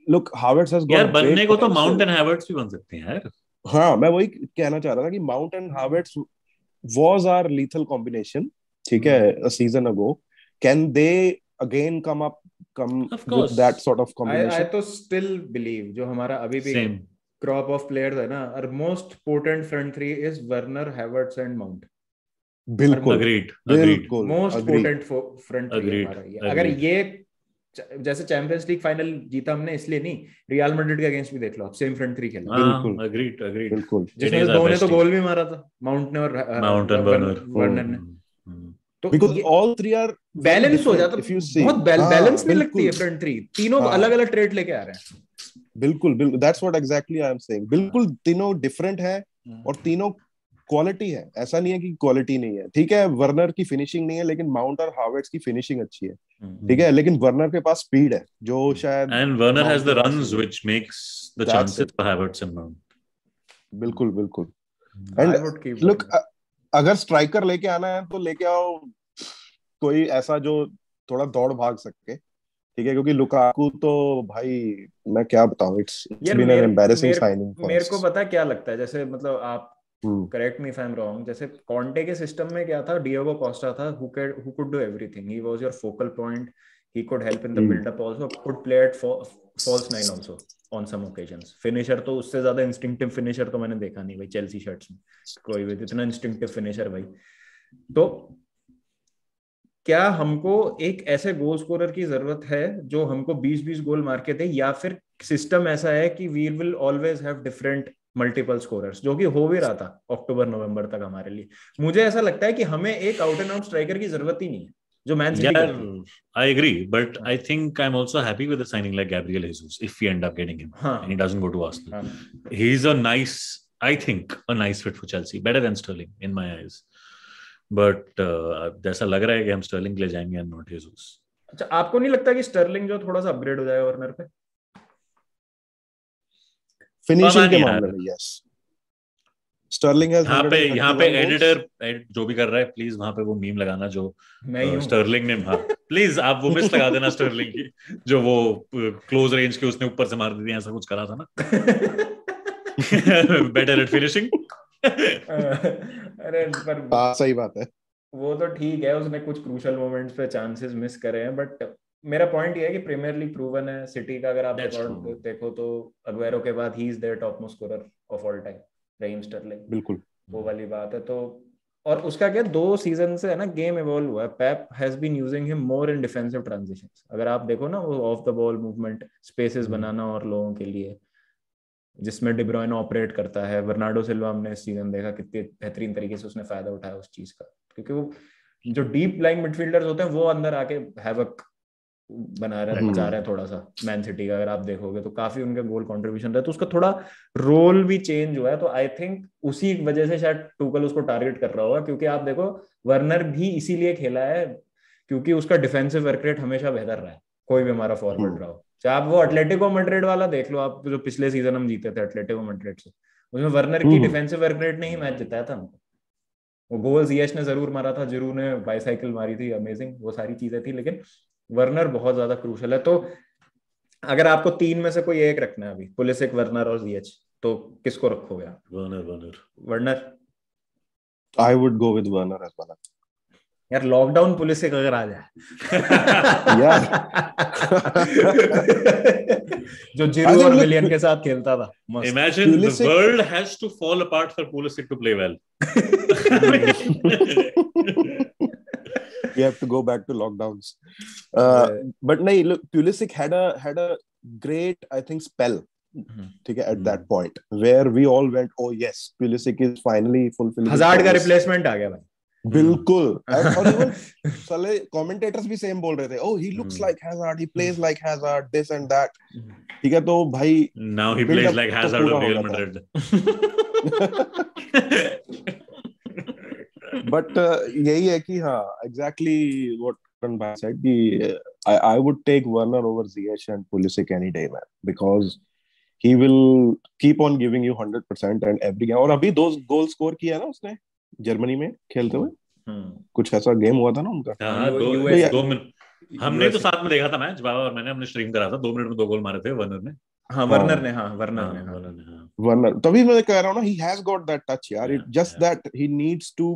look, Havertz has got यार बनने को तो potential. माउंट एंड हैवर्ट्स भी बन सकते हैं यार। हाँ, मैं वही कहना चाह रहा था कि Mount and Havertz was our lethal combination, ठीक है, a season ago. Can they again come Of with course. that sort of I combination? तो still believe जो हमारा अभी भी Same. क्रॉप ऑफ प्लेयर्स है ना, और most potent front three is Werner, Havertz and mount. बिल्कुल, Agreed. बिल्कुल, most potent front three Agreed. हमारा ये। अगर ये जैसे चैंपियंस लीग फाइनल जीता हमने इसलिए नहीं, रियल मैड्रिड के अगेंस्ट भी देख लो आप, सेम फ्रंट थ्री खेला। बिल्कुल, agreed. बिल्कुल, जिसमें दो ने तो गोल भी मारा था, माउंट ने और वर्नर ने। तो because all three are very balance हो different, जाता, if you see. बहुत बैलेंस नहीं लगती है बिल्कुल, फ्रंट थ्री, तीनों अलग अलग ट्रेड लेके आ रहे हैं। बिल्कुल, बिल्कुल, that's what exactly I am saying. बिल्कुल तीनों डिफरेंट है, और तीनों क्वालिटी है, ऐसा नहीं है कि क्वालिटी नहीं है। ठीक है, वर्नर की फिनिशिंग नहीं है, लेकिन माउंट और हावर्ट्स की फिनिशिंग अच्छी है, ठीक है। लेकिन वर्नर के पास स्पीड है जो शायद, and Werner has the runs which makes the chances for Havertz and Mount. बिल्कुल, बिल्कुल। एंड लुक, अगर स्ट्राइकर लेके आना है तो लेके आओ कोई ऐसा जो थोड़ा दौड़ भाग सके, ठीक है, क्योंकि लुकाकू तो भाई मैं क्या बताऊं, it's been an embarrassing signing for मेरे को पता क्या लगता है, जैसे मतलब आप correct me if I am wrong, जैसे कॉन्टे के सिस्टम में क्या था, डिएगो कोस्टा था who could do everything, he was your focal point, he could help in the build up also, could play at false nine also on some occasions. finisher तो उससे ज्यादा instinctive finisher तो मैंने देखा नहीं भाई चेल्सी शर्ट्स में, कोई भी इतना instinctive finisher भाई। तो क्या हमको एक ऐसे गोल स्कोरर की जरूरत है जो हमको 20-20 गोल मार के दे, या फिर सिस्टम ऐसा है कि we will always have different multiple scorers, जो कि हो भी रहा था अक्टूबर नवंबर तक हमारे लिए? मुझे ऐसा लगता है कि हमें एक आउट एंड आउट स्ट्राइकर की जरूरत ही नहीं है जो man city Yeah, I agree, but I think I'm also happy with the signing like Gabriel Jesus if we end up getting him and he doesn't go to Arsenal. He's a nice, I think, a nice fit for Chelsea, better than Sterling in my eyes. But जैसा लग रहा है कि हम स्टर्लिंग ले जाएंगे and not Jesus. अच्छा, आपको नहीं लगता कि स्टर्लिंग जो थोड़ा सा अपग्रेड हो जाएगा वर्नर पे? फिनिशिंग के नहीं मामले यार। में यस, स्टर्लिंग हैज यहाँ पे 131 goals. एडिटर जो भी कर रहा है प्लीज वहां पे वो मीम लगाना जो मैं ही हूँ। स्टर्लिंग ने, हाँ प्लीज आप वो मिस लगा देना स्टर्लिंग की, जो वो क्लोज रेंज के उसने ऊपर से मार दी थी, ऐसा कुछ करा था ना। Better at finishing. अरे पर हाँ सही बात है। वो तो ठीक है, उसने कुछ क्रूशल मोमेंट्स पे चांसेस मिस करे हैं, बट मेरा पॉइंट ये है कि प्रीमियर लीग प्रूवन है सिटी का। अगर आप रिकॉर्ड देखो तो अग्वेरो के बाद he is there top most scorer of all time, Raheem Sterling. बिल्कुल वो वाली बात है। तो और उसका क्या 2 सीजन से है ना गेम इवॉल्व हुआ है। Pep has been using him more in defensive transitions. अगर आप देखो ना वो off the ball movement, spaces बनाना और लोगों के लिए, जिसमें डी ब्रुयने ऑपरेट करता है। बर्नार्डो सिल्वा हमने इस सीजन देखा कितने बेहतरीन तरीके से उसने फायदा उठाया उस चीज का, क्योंकि वो जो डीप लाइंग मिडफील्डर्स होते हैं वो अंदर आके हैवक बना रहे मचा रहे हैं थोड़ा सा। मैन सिटी का अगर आप देखोगे तो काफी उनके गोल कंट्रीब्यूशन रहा है, तो उसका थोड़ा रोल भी चेंज हुआ है। तो आई थिंक उसी वजह से शायद टूकल उसको टारगेट कर रहा होगा, क्योंकि आप देखो वर्नर भी इसीलिए खेला है क्योंकि उसका डिफेंसिव वर्क रेट हमेशा बेहतर रहा है, कोई भी हमारा फॉरवर्ड रहा हो। चाहे आप वो एटलेटिको मैड्रिड वाला देख लो, आप जो पिछले सीजन हम जीते थे एटलेटिको मैड्रिड से, उसमें वर्नर की डिफेंसिव वर्क रेट ने ही मैच जिताया था हमको। वो गोल जिएश ने जरूर मारा था, जिरू ने बाईसाइकिल मारी थी, अमेजिंग, वो सारी चीजें थी, लेकिन वर्नर बहुत ज्यादा क्रूशल है। तो अगर आपको 3 में से कोई एक रखना है अभी, पुलिसिक, वर्नर और जिएच, तो किसको रखोगे आप? Werner. I would go with Werner as well. यार लॉकडाउन पुलिसिक अगर आ जाए यार जो जिरू और विलियन के साथ खेलता था, मस्त। Imagine the world has to fall apart for Pulisic to play well. We have to go back to lockdowns. But no, look, Pulisic had a great, I think, spell. ठीक है, at that point where we all went, oh yes, Pulisic is finally fulfilling. Hazard का रिप्लेसमेंट आ गया भाई। बिल्कुल। और even साले commentators भी same बोल रहे थे, oh he looks like Hazard, he plays like Hazard, this and that. ठीक है, तो भाई now he plays like Hazard of Real Madrid. But यही है कि हाँ, exactly what Karan bhai said, कि I would take Werner over Ziyech and Pulisic any day, man, because he will keep on giving you 100% and every game. और अभी 2 गोल स्कोर किया ना उसने जर्मनी में खेलते हुए, कुछ ऐसा गेम हुआ था ना उनका। हाँ, 2 मिनट हमने तो साथ में देखा था मैच, बाबा और मैंने, हमने स्ट्रीम करा था। 2 मिनट में 2 गोल मारे थे वर्नर ने। वर्नर तभी मैं कह रहा हूँ ना, he has got that touch यार, it just that he needs to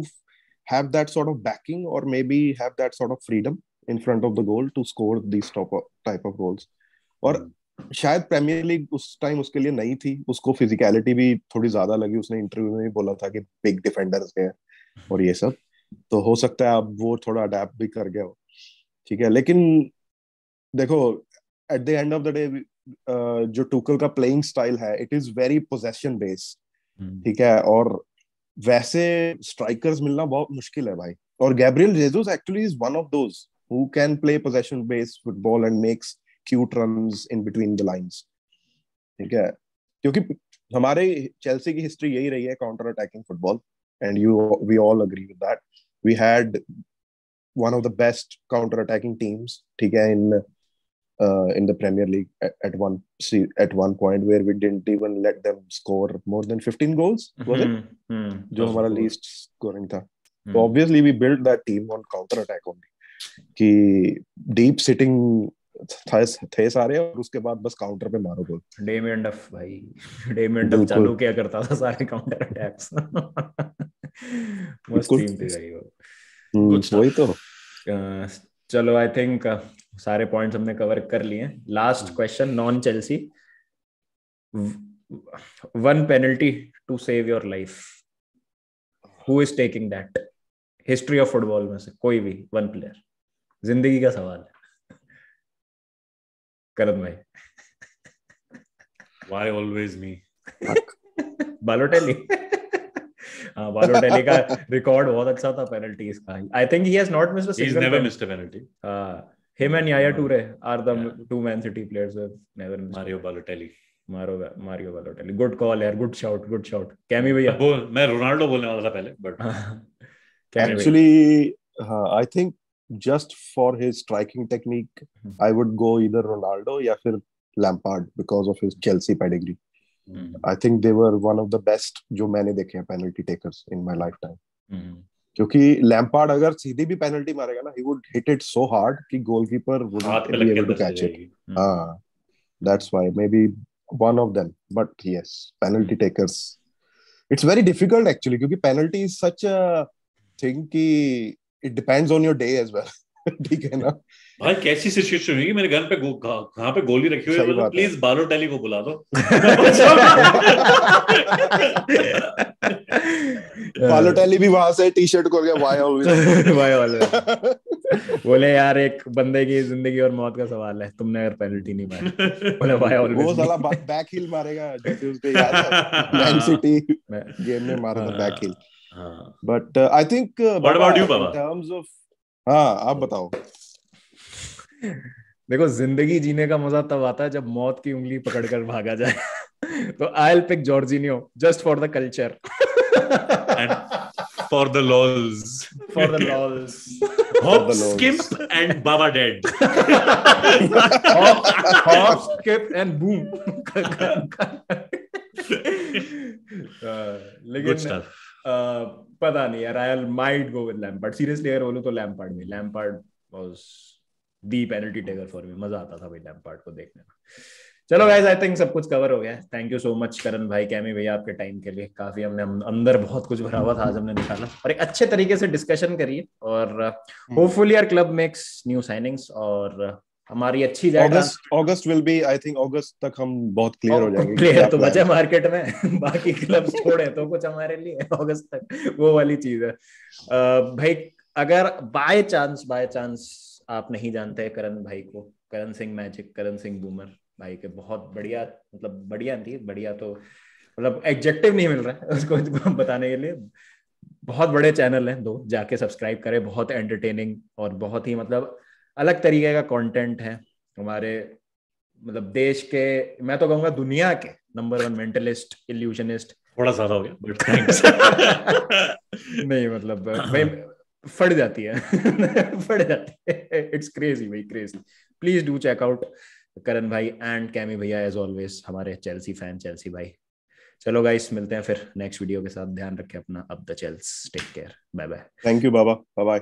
have that sort of backing or maybe have that sort of freedom in front of the goal to score these type of goals. और शायद प्रीमियर लीग उस टाइम उसके लिए नहीं थी, उसको फिजिकलिटी भी थोड़ी ज्यादा लगी। उसने इंटरव्यू में भी बोला था कि बिग डिफेंडर्स हैं और ये सब, तो हो सकता है अब वो थोड़ा अडेप्ट भी कर गया हो। ठीक है, लेकिन देखो at the end of the day जो टुकल का प्लेइंग स्टाइल है, it is very possession based. ठीक है, और वैसे स्ट्राइकर्स मिलना बहुत मुश्किल है भाई। और Gabriel Jesus actually is one of those who can play possession based football and makes cute runs in between the lines. ठीक है, क्योंकि हमारे चेल्सी की हिस्ट्री यही रही है, counter attacking football, and we all agree with that. We had one of the best counter attacking teams, ठीक है, in the Premier League at one point where we didn't even let them score more than 15 goals, was it? जो हमारा least scoring था। So obviously we built that team on counter attack only, कि deep sitting थे सारे, और उसके बाद बस काउंटर पे मारो गोल। डेमियन डफ भाई, डेमियन डफ चालू क्या करता था सारे काउंटर अटैक्स। मस्त टीम थी भाई वो। वही तो। चलो आई थिंक सारे पॉइंट्स हमने कवर कर लिए। Last question, non Chelsea, 1 penalty to save your life, who is taking that? History of football में से कोई भी 1 प्लेयर, जिंदगी का सवाल है। करण भाई। Why always me? बालोटेली। हाँ, बालोटेली का रिकॉर्ड बहुत अच्छा था पेनल्टीज का। I think he has not missed a single. He's never missed a penalty. Him and Yaya Toure are the 2 Man City players who have never missed. Mario Balotelli. Mario Balotelli. Good call यार, good shout. कैमी भैया। मैं रोनाल्डो बोलने वाला था पहले, but actually I think just for his striking technique I would go either Ronaldo या फिर Lampard because of his Chelsea pedigree. I think they were one of the best जो मैंने देखे हैं penalty takers in my lifetime. क्योंकि लैम्पार्ड अगर सीधी भी पेनल्टी मारेगा ना, he would hit it so hard कि goalkeeper wouldn't be able to catch it. हां, that's why maybe one of them, but yes, penalty takers it's very difficult actually, क्योंकि penalty is such a thing कि it depends on your day as well. ठीक है ना भाई? कैसी सिचुएशन हुई, मेरे घर पे कहाँ पे गोली रखी हुई है, मतलब प्लीज बालोटेली को बुला दो। बालोटेली भी वहां से टी शर्ट खोल गया, व्हाई ऑलवेज व्हाई ऑलवेज। बोले यार एक बंदे की जिंदगी और मौत का सवाल है, तुमने अगर पेनल्टी नहीं मारी, बोले व्हाई ऑलवेज। वो साला बैक हील मारेगा जैसे उसके याद है मैन सिटी गेम में मारा था back heel. But I think what about you बाबा? इन टर्म्स ऑफ, हाँ आप बताओ। देखो, जिंदगी जीने का मजा तब आता है जब मौत की उंगली पकड़कर भागा जाए। तो I will pick Jorginho just for the culture and for the lols, for the lols. Hop skip and बाबा dead. Hop skip and boom. लेकिन पता नहीं यार, I might go with Lampard. Seriously अगर बोलूं तो लैम्पार्ड नहीं, Lampard was the penalty taker for me. मजा आता था भाई लैम्पार्ड को देखने में। चलो गाइस, आई थिंक सब कुछ कवर हो गया। थैंक यू सो मच करण भाई, कैमी भैया, आपके टाइम के लिए। काफी हमने अंदर बहुत कुछ भरा हुआ था, आज हमने निकाला और एक अच्छे तरीके से डिस्कशन करी है। और hopefully our club makes new signings और हमारी अच्छी जाएगा। August will be, I think अगस्त तक हम बहुत क्लियर हो जाएंगे। प्लेयर तो बचे मार्केट में, बाकी क्लब छोड़े तो कुछ हमारे लिए अगस्त तक वो वाली चीज है। भाई अगर बाय चांस आप नहीं जानते करण भाई को, करण सिंह मैजिक, करण सिंह बूमर भाई के बहुत बढ़िया, मतलब बढ़िया थी, बढ़िया तो मतलब एडजेक्टिव नहीं मिल रहा है उसको बताने के लिए। बहुत बड़े चैनल हैं दो, जाके सब्सक्राइब करें। बहुत एंटरटेनिंग और बहुत ही मतलब अलग तरीके का कंटेंट है। हमारे मतलब देश के, मैं तो कहूंगा दुनिया के नंबर 1 मेंटलिस्ट, इल्यूशनिस्ट। थोड़ा ज्यादा हो गया बट थैंक्स। नहीं मतलब भाई फट जाती है फट जाती है। इट्स क्रेजी भाई, crazy. Please do check out Karan भाई एंड कैमी भैया, एज ऑलवेज हमारे चेल्सी फैन, चेल्सी भाई। चलो गाइस, मिलते हैं फिर नेक्स्ट वीडियो के साथ। ध्यान रखें अपना। अब द चेल्स, take care, bye bye. Thank you बाबा, बाय बाय।